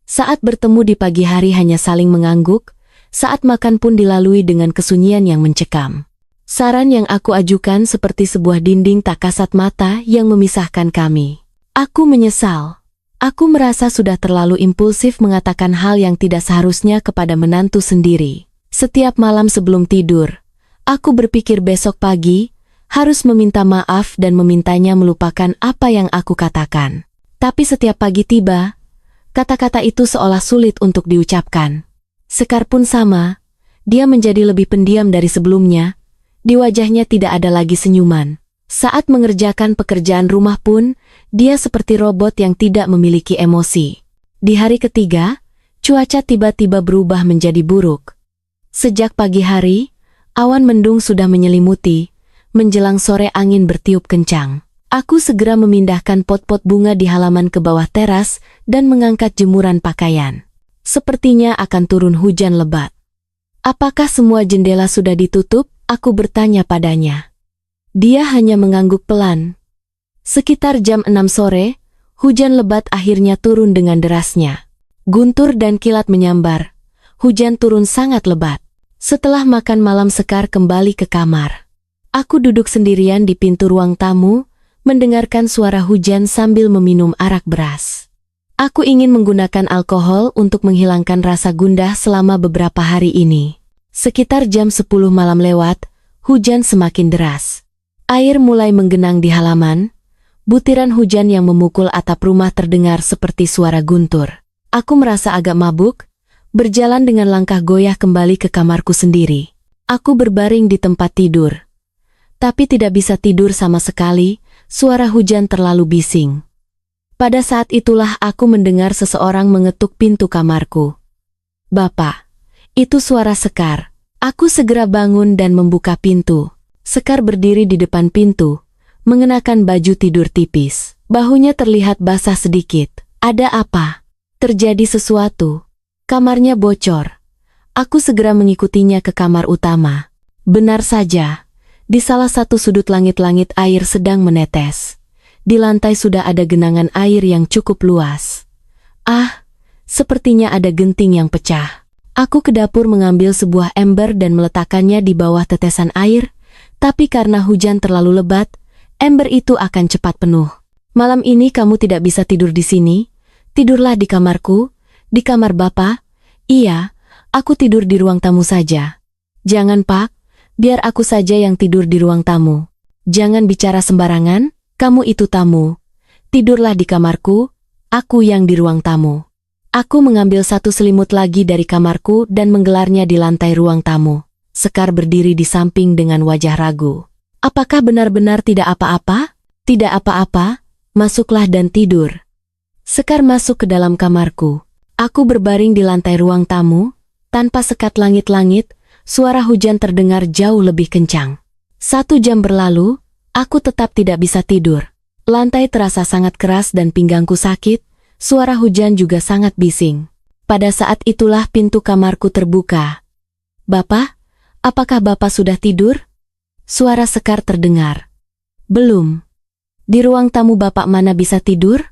Saat bertemu di pagi hari hanya saling mengangguk, saat makan pun dilalui dengan kesunyian yang mencekam. Saran yang aku ajukan seperti sebuah dinding tak kasat mata yang memisahkan kami. Aku menyesal. Aku merasa sudah terlalu impulsif mengatakan hal yang tidak seharusnya kepada menantu sendiri. Setiap malam sebelum tidur, aku berpikir besok pagi, harus meminta maaf dan memintanya melupakan apa yang aku katakan. Tapi setiap pagi tiba, kata-kata itu seolah sulit untuk diucapkan. Sekar pun sama, dia menjadi lebih pendiam dari sebelumnya, di wajahnya tidak ada lagi senyuman. Saat mengerjakan pekerjaan rumah pun, dia seperti robot yang tidak memiliki emosi. Di hari ketiga, cuaca tiba-tiba berubah menjadi buruk. Sejak pagi hari, awan mendung sudah menyelimuti, menjelang sore angin bertiup kencang. Aku segera memindahkan pot-pot bunga di halaman ke bawah teras dan mengangkat jemuran pakaian. Sepertinya akan turun hujan lebat. Apakah semua jendela sudah ditutup? Aku bertanya padanya. Dia hanya mengangguk pelan. Sekitar jam 6 sore, hujan lebat akhirnya turun dengan derasnya. Guntur dan kilat menyambar. Hujan turun sangat lebat. Setelah makan malam Sekar kembali ke kamar. Aku duduk sendirian di pintu ruang tamu, mendengarkan suara hujan sambil meminum arak beras. Aku ingin menggunakan alkohol untuk menghilangkan rasa gundah selama beberapa hari ini. Sekitar jam 10 malam lewat, hujan semakin deras. Air mulai menggenang di halaman, butiran hujan yang memukul atap rumah terdengar seperti suara guntur. Aku merasa agak mabuk, berjalan dengan langkah goyah kembali ke kamarku sendiri. Aku berbaring di tempat tidur. Tapi tidak bisa tidur sama sekali, suara hujan terlalu bising. Pada saat itulah aku mendengar seseorang mengetuk pintu kamarku. Bapak, itu suara Sekar. Aku segera bangun dan membuka pintu. Sekar berdiri di depan pintu, mengenakan baju tidur tipis. Bahunya terlihat basah sedikit. Ada apa? Terjadi sesuatu. Kamarnya bocor. Aku segera mengikutinya ke kamar utama. Benar saja, di salah satu sudut langit-langit air sedang menetes. Di lantai sudah ada genangan air yang cukup luas. Ah, sepertinya ada genting yang pecah. Aku ke dapur mengambil sebuah ember dan meletakkannya di bawah tetesan air, tapi karena hujan terlalu lebat, ember itu akan cepat penuh. Malam ini kamu tidak bisa tidur di sini. Tidurlah di kamarku, di kamar Bapak. Iya, aku tidur di ruang tamu saja. Jangan, Pak, biar aku saja yang tidur di ruang tamu. Jangan bicara sembarangan, kamu itu tamu. Tidurlah di kamarku, aku yang di ruang tamu. Aku mengambil satu selimut lagi dari kamarku dan menggelarnya di lantai ruang tamu. Sekar berdiri di samping dengan wajah ragu. Apakah benar-benar tidak apa-apa? Tidak apa-apa, masuklah dan tidur. Sekar masuk ke dalam kamarku. Aku berbaring di lantai ruang tamu, tanpa sekat langit-langit, suara hujan terdengar jauh lebih kencang. 1 jam berlalu, aku tetap tidak bisa tidur. Lantai terasa sangat keras dan pinggangku sakit, suara hujan juga sangat bising. Pada saat itulah pintu kamarku terbuka. Bapak, apakah Bapak sudah tidur? Suara Sekar terdengar. Belum. Di ruang tamu Bapak mana bisa tidur?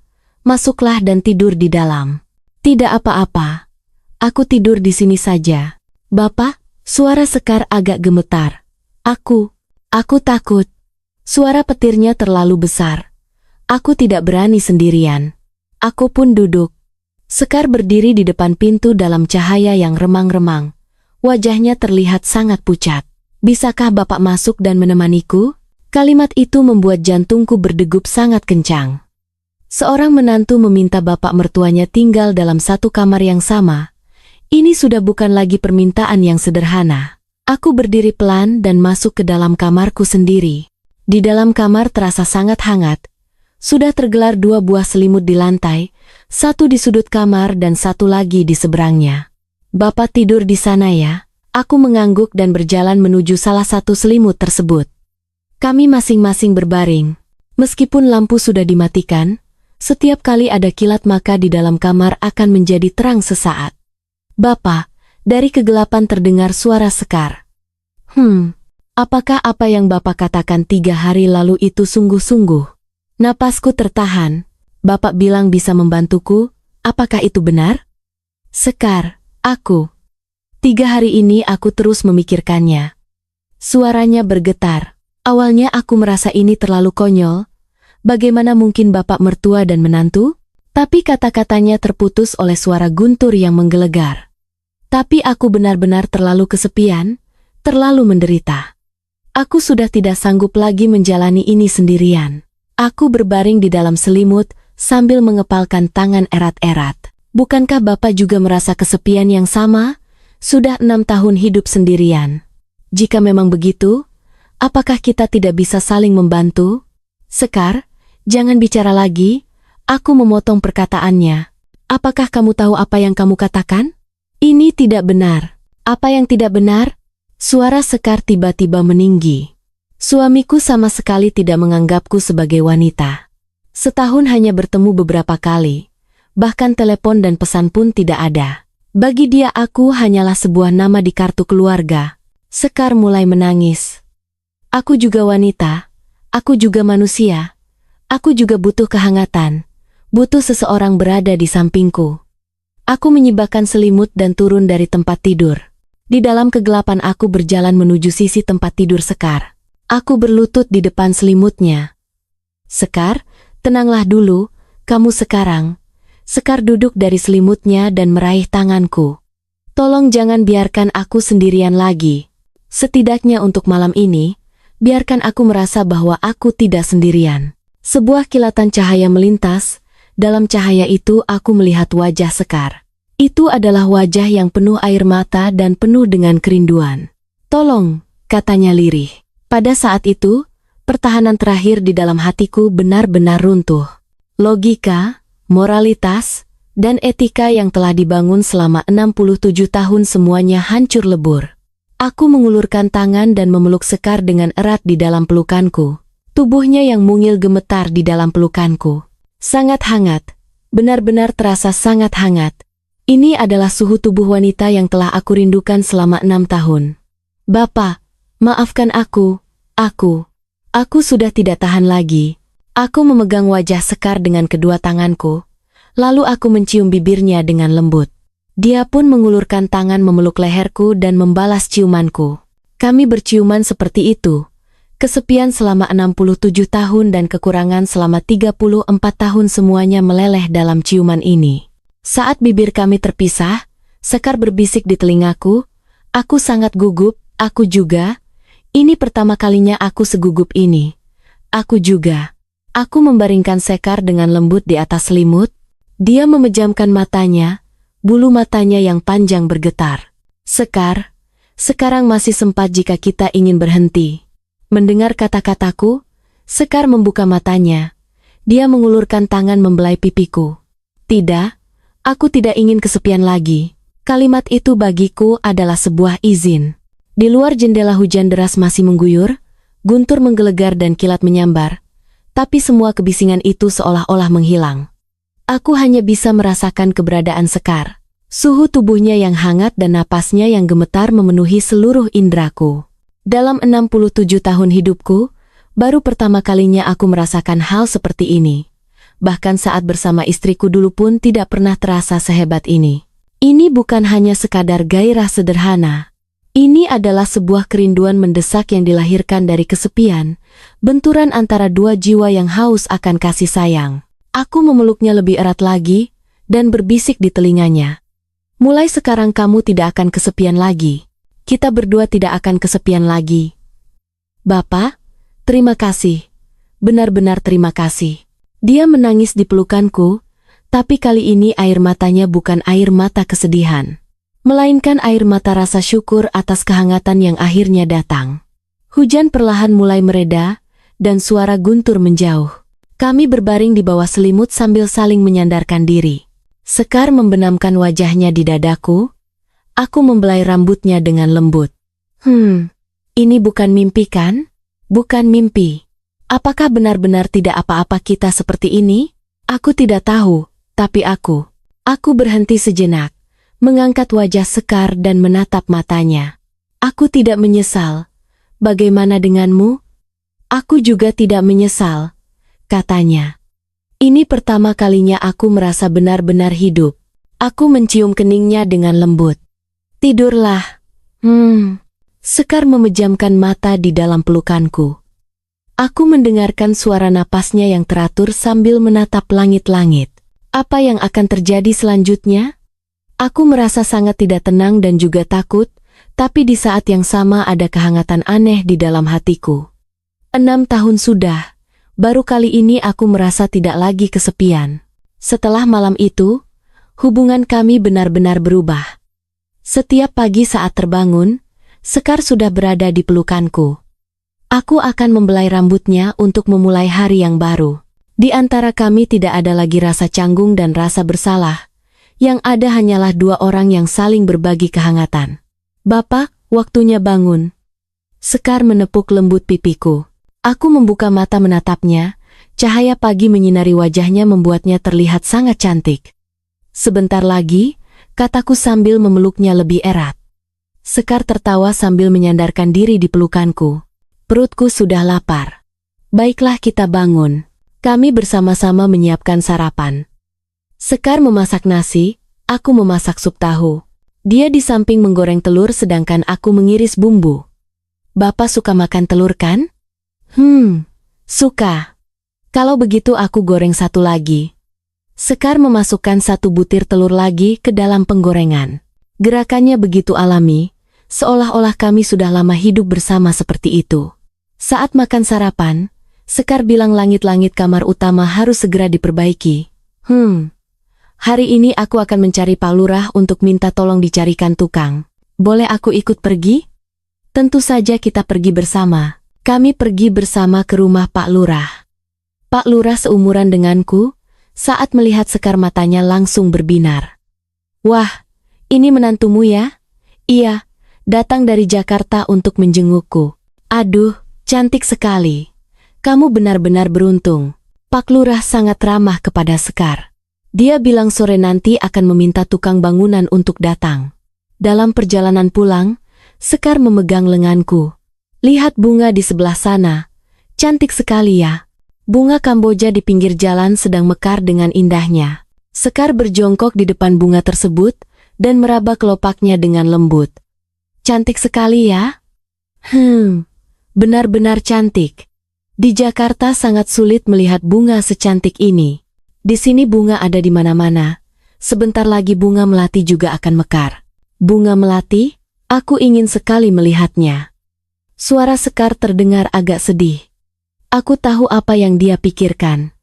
Masuklah dan tidur di dalam. Tidak apa-apa. Aku tidur di sini saja. Bapak, suara Sekar agak gemetar. Aku takut. Suara petirnya terlalu besar. Aku tidak berani sendirian. Aku pun duduk. Sekar berdiri di depan pintu dalam cahaya yang remang-remang. Wajahnya terlihat sangat pucat. Bisakah Bapak masuk dan menemaniku? Kalimat itu membuat jantungku berdegup sangat kencang. Seorang menantu meminta bapak mertuanya tinggal dalam satu kamar yang sama. Ini sudah bukan lagi permintaan yang sederhana. Aku berdiri pelan dan masuk ke dalam kamarku sendiri. Di dalam kamar terasa sangat hangat. Sudah tergelar 2 buah selimut di lantai, satu di sudut kamar dan satu lagi di seberangnya. Bapak tidur di sana ya? Aku mengangguk dan berjalan menuju salah satu selimut tersebut. Kami masing-masing berbaring. Meskipun lampu sudah dimatikan, setiap kali ada kilat maka di dalam kamar akan menjadi terang sesaat. Bapak, dari kegelapan terdengar suara Sekar. Apakah apa yang Bapak katakan 3 hari lalu itu sungguh-sungguh? Napasku tertahan. Bapak bilang bisa membantuku, apakah itu benar? Sekar, aku. 3 hari ini aku terus memikirkannya. Suaranya bergetar. Awalnya aku merasa ini terlalu konyol. Bagaimana mungkin bapak mertua dan menantu? Tapi kata-katanya terputus oleh suara guntur yang menggelegar. Tapi aku benar-benar terlalu kesepian, terlalu menderita. Aku sudah tidak sanggup lagi menjalani ini sendirian. Aku berbaring di dalam selimut sambil mengepalkan tangan erat-erat. Bukankah bapak juga merasa kesepian yang sama? Sudah 6 tahun hidup sendirian. Jika memang begitu, apakah kita tidak bisa saling membantu? Sekar, jangan bicara lagi, aku memotong perkataannya. Apakah kamu tahu apa yang kamu katakan? Ini tidak benar. Apa yang tidak benar? Suara Sekar tiba-tiba meninggi. Suamiku sama sekali tidak menganggapku sebagai wanita. Setahun hanya bertemu beberapa kali. Bahkan telepon dan pesan pun tidak ada. Bagi dia aku hanyalah sebuah nama di kartu keluarga. Sekar mulai menangis. Aku juga wanita. Aku juga manusia. Aku juga butuh kehangatan, butuh seseorang berada di sampingku. Aku menyibakkan selimut dan turun dari tempat tidur. Di dalam kegelapan aku berjalan menuju sisi tempat tidur Sekar. Aku berlutut di depan selimutnya. Sekar, tenanglah dulu, kamu sekarang. Sekar duduk dari selimutnya dan meraih tanganku. Tolong jangan biarkan aku sendirian lagi. Setidaknya untuk malam ini, biarkan aku merasa bahwa aku tidak sendirian. Sebuah kilatan cahaya melintas, dalam cahaya itu aku melihat wajah Sekar. Itu adalah wajah yang penuh air mata dan penuh dengan kerinduan. Tolong, katanya lirih. Pada saat itu, pertahanan terakhir di dalam hatiku benar-benar runtuh. Logika, moralitas, dan etika yang telah dibangun selama 67 tahun semuanya hancur lebur. Aku mengulurkan tangan dan memeluk Sekar dengan erat di dalam pelukanku. Tubuhnya yang mungil gemetar di dalam pelukanku. Sangat hangat. Benar-benar terasa sangat hangat. Ini adalah suhu tubuh wanita yang telah aku rindukan selama 6 tahun. Bapak, maafkan aku. Aku sudah tidak tahan lagi. Aku memegang wajah Sekar dengan kedua tanganku. Lalu aku mencium bibirnya dengan lembut. Dia pun mengulurkan tangan memeluk leherku dan membalas ciumanku. Kami berciuman seperti itu. Kesepian selama 67 tahun dan kekurangan selama 34 tahun semuanya meleleh dalam ciuman ini. Saat bibir kami terpisah, Sekar berbisik di telingaku, "Aku sangat gugup, aku juga. Ini pertama kalinya aku segugup ini. Aku juga." Aku membaringkan Sekar dengan lembut di atas selimut. Dia memejamkan matanya, bulu matanya yang panjang bergetar. "Sekar, sekarang masih sempat jika kita ingin berhenti." Mendengar kata-kataku, Sekar membuka matanya. Dia mengulurkan tangan membelai pipiku. "Tidak, aku tidak ingin kesepian lagi." Kalimat itu bagiku adalah sebuah izin. Di luar jendela hujan deras masih mengguyur, guntur menggelegar dan kilat menyambar. Tapi semua kebisingan itu seolah-olah menghilang. Aku hanya bisa merasakan keberadaan Sekar. Suhu tubuhnya yang hangat dan napasnya yang gemetar memenuhi seluruh indraku. Dalam 67 tahun hidupku, baru pertama kalinya aku merasakan hal seperti ini. Bahkan saat bersama istriku dulu pun tidak pernah terasa sehebat ini. Ini bukan hanya sekadar gairah sederhana. Ini adalah sebuah kerinduan mendesak yang dilahirkan dari kesepian, benturan antara dua jiwa yang haus akan kasih sayang. Aku memeluknya lebih erat lagi, dan berbisik di telinganya. "Mulai sekarang kamu tidak akan kesepian lagi. Kita berdua tidak akan kesepian lagi." "Bapak, terima kasih. Benar-benar terima kasih." Dia menangis di pelukanku, tapi kali ini air matanya bukan air mata kesedihan, melainkan air mata rasa syukur atas kehangatan yang akhirnya datang. Hujan perlahan mulai mereda, dan suara guntur menjauh. Kami berbaring di bawah selimut sambil saling menyandarkan diri. Sekar membenamkan wajahnya di dadaku. Aku membelai rambutnya dengan lembut. Ini bukan mimpi kan? Bukan mimpi. Apakah benar-benar tidak apa-apa kita seperti ini? Aku tidak tahu, tapi aku berhenti sejenak. Mengangkat wajah Sekar dan menatap matanya. "Aku tidak menyesal. Bagaimana denganmu?" "Aku juga tidak menyesal," katanya. "Ini pertama kalinya aku merasa benar-benar hidup." Aku mencium keningnya dengan lembut. "Tidurlah." Sekar memejamkan mata di dalam pelukanku. Aku mendengarkan suara napasnya yang teratur sambil menatap langit-langit. Apa yang akan terjadi selanjutnya? Aku merasa sangat tidak tenang dan juga takut, tapi di saat yang sama ada kehangatan aneh di dalam hatiku. 6 tahun sudah, baru kali ini aku merasa tidak lagi kesepian. Setelah malam itu, hubungan kami benar-benar berubah. Setiap pagi saat terbangun, Sekar sudah berada di pelukanku. Aku akan membelai rambutnya untuk memulai hari yang baru. Di antara kami tidak ada lagi rasa canggung dan rasa bersalah. Yang ada hanyalah dua orang yang saling berbagi kehangatan. "Bapak, waktunya bangun." Sekar menepuk lembut pipiku. Aku membuka mata menatapnya, cahaya pagi menyinari wajahnya membuatnya terlihat sangat cantik. "Sebentar lagi," kataku sambil memeluknya lebih erat. Sekar tertawa sambil menyandarkan diri di pelukanku. "Perutku sudah lapar. Baiklah kita bangun." Kami bersama-sama menyiapkan sarapan. Sekar memasak nasi, aku memasak sup tahu. Dia di samping menggoreng telur sedangkan aku mengiris bumbu. "Bapak suka makan telur kan?" Suka." "Kalau begitu aku goreng satu lagi." Sekar memasukkan satu butir telur lagi ke dalam penggorengan. Gerakannya begitu alami, seolah-olah kami sudah lama hidup bersama seperti itu. Saat makan sarapan, Sekar bilang langit-langit kamar utama harus segera diperbaiki. Hari ini aku akan mencari Pak Lurah untuk minta tolong dicarikan tukang. Boleh aku ikut pergi?" "Tentu saja kita pergi bersama." Kami pergi bersama ke rumah Pak Lurah. Pak Lurah seumuran denganku, saat melihat Sekar matanya langsung berbinar. "Wah, ini menantumu ya?" "Iya, datang dari Jakarta untuk menjengukku." "Aduh, cantik sekali. Kamu benar-benar beruntung." Pak Lurah sangat ramah kepada Sekar. Dia bilang sore nanti akan meminta tukang bangunan untuk datang. Dalam perjalanan pulang, Sekar memegang lenganku. Lihat bunga di sebelah sana. Cantik sekali ya. Bunga Kamboja di pinggir jalan sedang mekar dengan indahnya. Sekar berjongkok di depan bunga tersebut dan meraba kelopaknya dengan lembut. Cantik sekali ya? Benar-benar cantik. Di Jakarta sangat sulit melihat bunga secantik ini. Di sini bunga ada di mana-mana. Sebentar lagi bunga melati juga akan mekar. Bunga melati? Aku ingin sekali melihatnya. Suara Sekar terdengar agak sedih. Aku tahu apa yang dia pikirkan.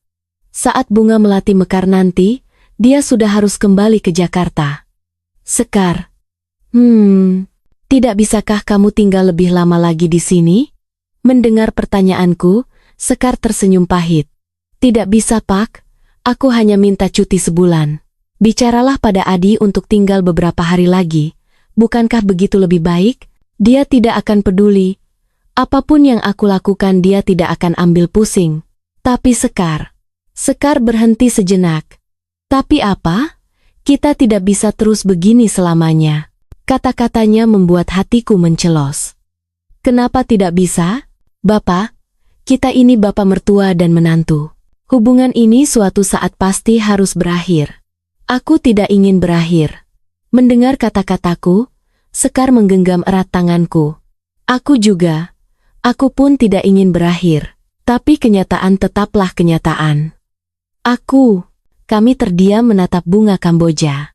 Saat bunga melati mekar nanti, dia sudah harus kembali ke Jakarta. Sekar. Tidak bisakah kamu tinggal lebih lama lagi di sini? Mendengar pertanyaanku, Sekar tersenyum pahit. Tidak bisa, Pak. Aku hanya minta cuti sebulan. Bicaralah pada Adi untuk tinggal beberapa hari lagi. Bukankah begitu lebih baik? Dia tidak akan peduli. Apapun yang aku lakukan dia tidak akan ambil pusing. Tapi Sekar. Sekar berhenti sejenak. Tapi apa? Kita tidak bisa terus begini selamanya. Kata-katanya membuat hatiku mencelos. Kenapa tidak bisa? Bapak, kita ini bapak mertua dan menantu. Hubungan ini suatu saat pasti harus berakhir. Aku tidak ingin berakhir. Mendengar kata-kataku, Sekar menggenggam erat tanganku. Aku juga. Aku pun tidak ingin berakhir. Tapi kenyataan tetaplah kenyataan. Kami terdiam menatap bunga Kamboja.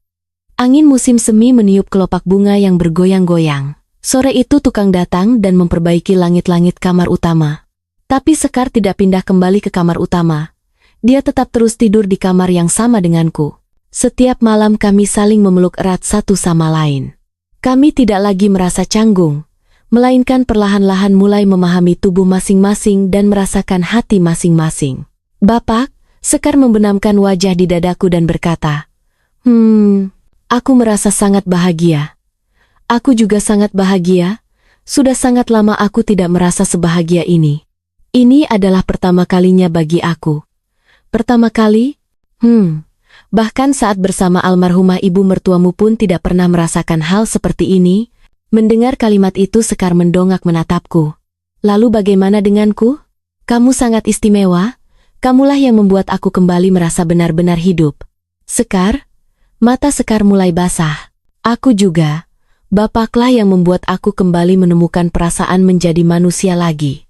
Angin musim semi meniup kelopak bunga yang bergoyang-goyang. Sore itu tukang datang dan memperbaiki langit-langit kamar utama. Tapi Sekar tidak pindah kembali ke kamar utama. Dia tetap terus tidur di kamar yang sama denganku. Setiap malam kami saling memeluk erat satu sama lain. Kami tidak lagi merasa canggung, melainkan perlahan-lahan mulai memahami tubuh masing-masing dan merasakan hati masing-masing. Bapak, Sekar membenamkan wajah di dadaku dan berkata, aku merasa sangat bahagia. Aku juga sangat bahagia. Sudah sangat lama aku tidak merasa sebahagia ini. Ini adalah pertama kalinya bagi aku. Pertama kali? Bahkan saat bersama almarhumah ibu mertuamu pun tidak pernah merasakan hal seperti ini. Mendengar kalimat itu Sekar mendongak menatapku. Lalu bagaimana denganku? Kamu sangat istimewa. Kamulah yang membuat aku kembali merasa benar-benar hidup. Sekar? Mata Sekar mulai basah. Aku juga. Bapaklah yang membuat aku kembali menemukan perasaan menjadi manusia lagi.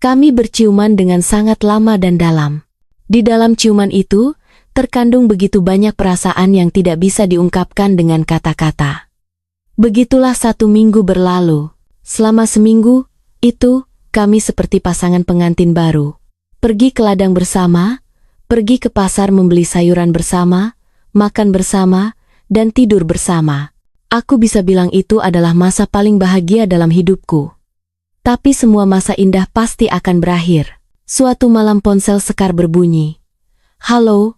Kami berciuman dengan sangat lama dan dalam. Di dalam ciuman itu, terkandung begitu banyak perasaan yang tidak bisa diungkapkan dengan kata-kata. Begitulah 1 minggu berlalu. Selama seminggu, itu, kami seperti pasangan pengantin baru. Pergi ke ladang bersama, pergi ke pasar membeli sayuran bersama, makan bersama, dan tidur bersama. Aku bisa bilang itu adalah masa paling bahagia dalam hidupku. Tapi semua masa indah pasti akan berakhir. Suatu malam ponsel Sekar berbunyi. Halo,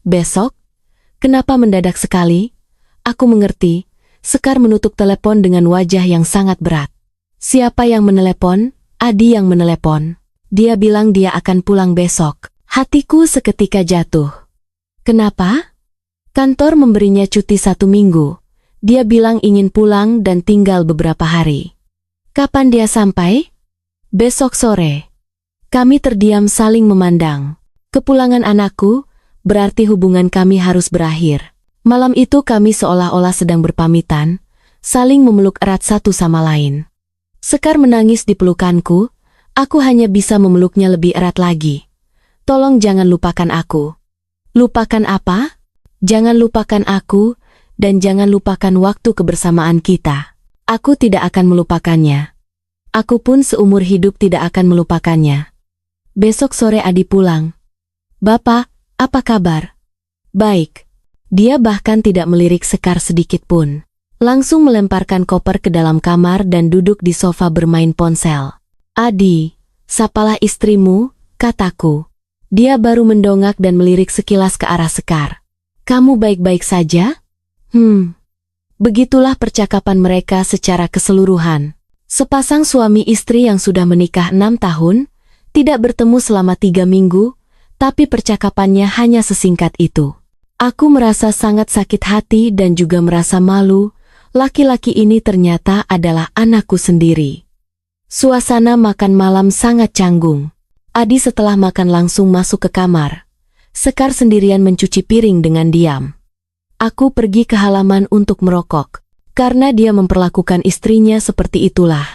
besok? Kenapa mendadak sekali? Aku mengerti. Sekar menutup telepon dengan wajah yang sangat berat. Siapa yang menelepon? Adi yang menelepon. Dia bilang dia akan pulang besok. Hatiku seketika jatuh. Kenapa? Kantor memberinya cuti 1 minggu. Dia bilang ingin pulang dan tinggal beberapa hari. Kapan dia sampai? Besok sore. Kami terdiam saling memandang. Kepulangan anakku, berarti hubungan kami harus berakhir. Malam itu kami seolah-olah sedang berpamitan, saling memeluk erat satu sama lain. Sekar menangis di pelukanku, aku hanya bisa memeluknya lebih erat lagi. Tolong jangan lupakan aku. Lupakan apa? Jangan lupakan aku, dan jangan lupakan waktu kebersamaan kita. Aku tidak akan melupakannya. Aku pun seumur hidup tidak akan melupakannya. Besok sore Adi pulang. Bapak, apa kabar? Baik. Dia bahkan tidak melirik Sekar sedikit pun. Langsung melemparkan koper ke dalam kamar dan duduk di sofa bermain ponsel. Adi, sapalah istrimu, kataku. Dia baru mendongak dan melirik sekilas ke arah Sekar. Kamu baik-baik saja? Begitulah percakapan mereka secara keseluruhan. Sepasang suami istri yang sudah menikah 6 tahun, tidak bertemu selama 3 minggu, tapi percakapannya hanya sesingkat itu. Aku merasa sangat sakit hati dan juga merasa malu. Laki-laki ini ternyata adalah anakku sendiri. Suasana makan malam sangat canggung. Adi setelah makan langsung masuk ke kamar. Sekar sendirian mencuci piring dengan diam. Aku pergi ke halaman untuk merokok. Karena dia memperlakukan istrinya seperti itulah.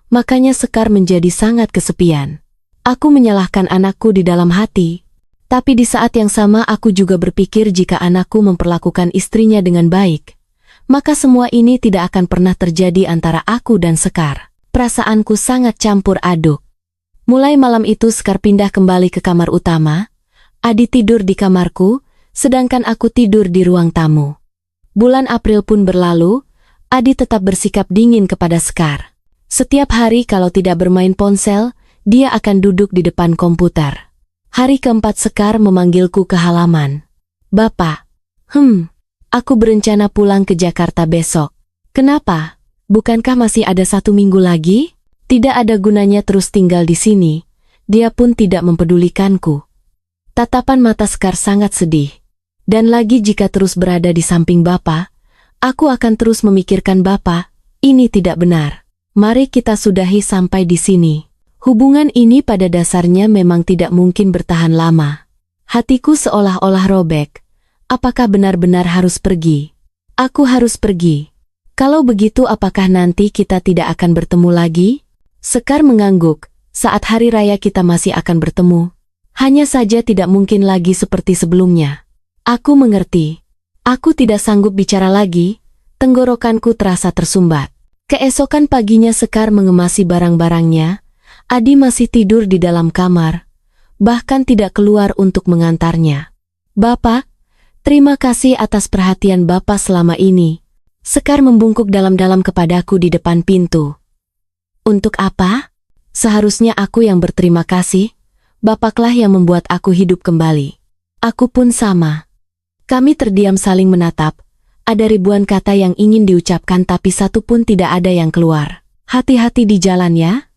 Makanya Sekar menjadi sangat kesepian. Aku menyalahkan anakku di dalam hati. Tapi di saat yang sama aku juga berpikir jika anakku memperlakukan istrinya dengan baik, maka semua ini tidak akan pernah terjadi antara aku dan Sekar. Perasaanku sangat campur aduk. Mulai malam itu Sekar pindah kembali ke kamar utama. Adi tidur di kamarku, sedangkan aku tidur di ruang tamu. Bulan April pun berlalu, Adi tetap bersikap dingin kepada Sekar. Setiap hari kalau tidak bermain ponsel, dia akan duduk di depan komputer. Hari keempat Sekar memanggilku ke halaman. Bapak, aku berencana pulang ke Jakarta besok. Kenapa? Bukankah masih ada 1 minggu lagi? Tidak ada gunanya terus tinggal di sini. Dia pun tidak mempedulikanku. Tatapan mata Sekar sangat sedih. Dan lagi jika terus berada di samping Bapak, aku akan terus memikirkan Bapak. Ini tidak benar. Mari kita sudahi sampai di sini. Hubungan ini pada dasarnya memang tidak mungkin bertahan lama. Hatiku seolah-olah robek. Apakah benar-benar harus pergi? Aku harus pergi. Kalau begitu apakah nanti kita tidak akan bertemu lagi? Sekar mengangguk. Saat hari raya kita masih akan bertemu. Hanya saja tidak mungkin lagi seperti sebelumnya. Aku mengerti. Aku tidak sanggup bicara lagi. Tenggorokanku terasa tersumbat. Keesokan paginya Sekar mengemasi barang-barangnya. Adi masih tidur di dalam kamar, bahkan tidak keluar untuk mengantarnya. Bapak, terima kasih atas perhatian Bapak selama ini. Sekar membungkuk dalam-dalam kepadaku di depan pintu. Untuk apa? Seharusnya aku yang berterima kasih. Bapaklah yang membuat aku hidup kembali. Aku pun sama. Kami terdiam saling menatap. Ada ribuan kata yang ingin diucapkan tapi satu pun tidak ada yang keluar. Hati-hati di jalan ya.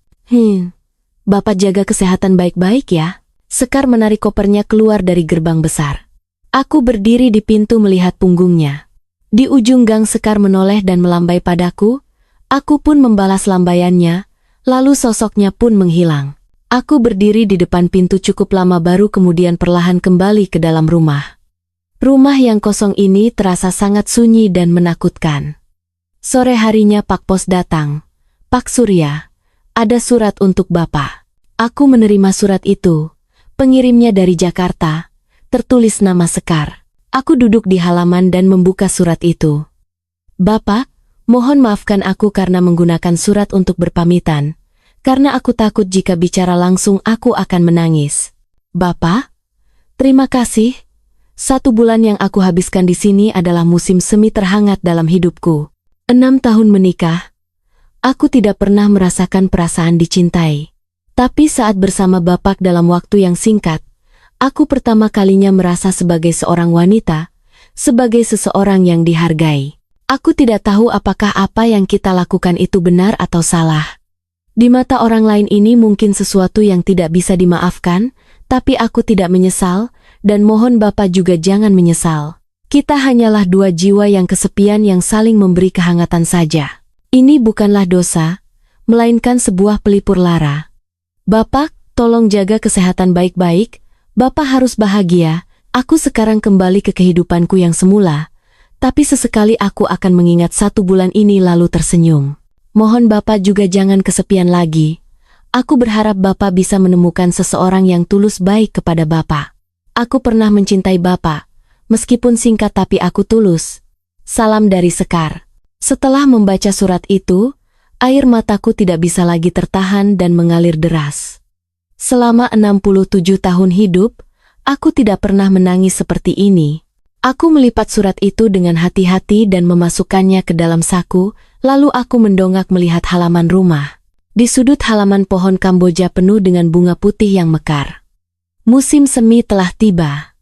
Bapak jaga kesehatan baik-baik ya. Sekar menarik kopernya keluar dari gerbang besar. Aku berdiri di pintu melihat punggungnya. Di ujung gang Sekar menoleh dan melambai padaku. Aku pun membalas lambaiannya, lalu sosoknya pun menghilang. Aku berdiri di depan pintu cukup lama baru kemudian perlahan kembali ke dalam rumah. Rumah yang kosong ini terasa sangat sunyi dan menakutkan. Sore harinya Pak Pos datang. Pak Surya, ada surat untuk Bapak. Aku menerima surat itu. Pengirimnya dari Jakarta. Tertulis nama Sekar. Aku duduk di halaman dan membuka surat itu. Bapak, mohon maafkan aku karena menggunakan surat untuk berpamitan. Karena aku takut jika bicara langsung aku akan menangis. Bapak, terima kasih. 1 bulan yang aku habiskan di sini adalah musim semi terhangat dalam hidupku. 6 tahun menikah. Aku tidak pernah merasakan perasaan dicintai. Tapi saat bersama Bapak dalam waktu yang singkat, aku pertama kalinya merasa sebagai seorang wanita, sebagai seseorang yang dihargai. Aku tidak tahu apakah apa yang kita lakukan itu benar atau salah. Di mata orang lain ini mungkin sesuatu yang tidak bisa dimaafkan, tapi aku tidak menyesal, dan mohon Bapak juga jangan menyesal. Kita hanyalah 2 jiwa yang kesepian yang saling memberi kehangatan saja. Ini bukanlah dosa, melainkan sebuah pelipur lara. Bapak, tolong jaga kesehatan baik-baik. Bapak harus bahagia. Aku sekarang kembali ke kehidupanku yang semula. Tapi sesekali aku akan mengingat 1 bulan ini lalu tersenyum. Mohon Bapak juga jangan kesepian lagi. Aku berharap Bapak bisa menemukan seseorang yang tulus baik kepada Bapak. Aku pernah mencintai Bapak. Meskipun singkat tapi aku tulus. Salam dari Sekar. Setelah membaca surat itu, air mataku tidak bisa lagi tertahan dan mengalir deras. Selama 67 tahun hidup, aku tidak pernah menangis seperti ini. Aku melipat surat itu dengan hati-hati dan memasukkannya ke dalam saku, lalu aku mendongak melihat halaman rumah. Di sudut halaman pohon Kamboja penuh dengan bunga putih yang mekar. Musim semi telah tiba.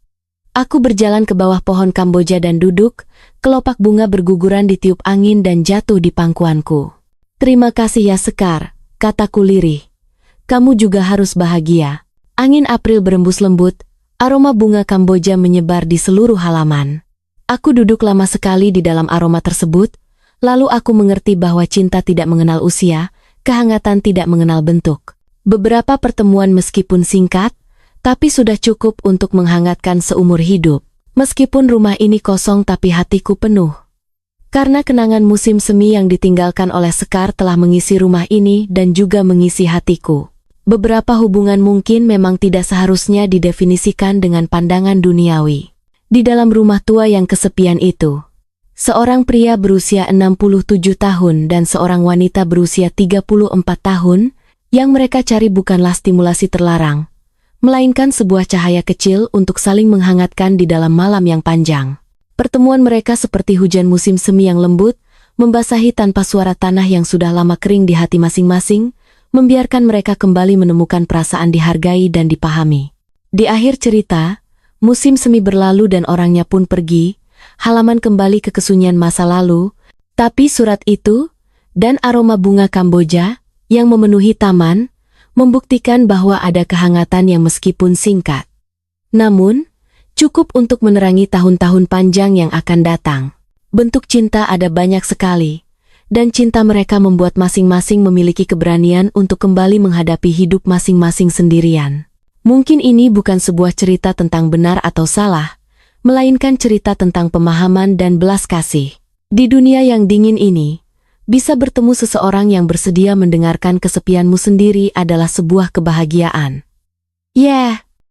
Aku berjalan ke bawah pohon Kamboja dan duduk, kelopak bunga berguguran ditiup angin dan jatuh di pangkuanku. Terima kasih ya Sekar, kataku lirih. Kamu juga harus bahagia. Angin April berembus lembut, Aroma bunga Kamboja menyebar di seluruh halaman. Aku duduk lama sekali di dalam aroma tersebut, lalu aku mengerti bahwa cinta tidak mengenal usia, kehangatan tidak mengenal bentuk. Beberapa pertemuan meskipun singkat, tapi sudah cukup untuk menghangatkan seumur hidup. Meskipun rumah ini kosong tapi hatiku penuh. Karena kenangan musim semi yang ditinggalkan oleh Sekar telah mengisi rumah ini dan juga mengisi hatiku. Beberapa hubungan mungkin memang tidak seharusnya didefinisikan dengan pandangan duniawi. Di dalam rumah tua yang kesepian itu, seorang pria berusia 67 tahun dan seorang wanita berusia 34 tahun, yang mereka cari bukanlah stimulasi terlarang, melainkan sebuah cahaya kecil untuk saling menghangatkan di dalam malam yang panjang. Pertemuan mereka seperti hujan musim semi yang lembut, membasahi tanpa suara tanah yang sudah lama kering di hati masing-masing, membiarkan mereka kembali menemukan perasaan dihargai dan dipahami. Di akhir cerita, musim semi berlalu dan orangnya pun pergi, halaman kembali ke kesunyian masa lalu, tapi surat itu, dan aroma bunga Kamboja, yang memenuhi taman, membuktikan bahwa ada kehangatan yang meskipun singkat, namun, cukup untuk menerangi tahun-tahun panjang yang akan datang. Bentuk cinta ada banyak sekali, dan cinta mereka membuat masing-masing memiliki keberanian untuk kembali menghadapi hidup masing-masing sendirian. Mungkin ini bukan sebuah cerita tentang benar atau salah, melainkan cerita tentang pemahaman dan belas kasih. Di dunia yang dingin ini, bisa bertemu seseorang yang bersedia mendengarkan kesepianmu sendiri adalah sebuah kebahagiaan. Yeah.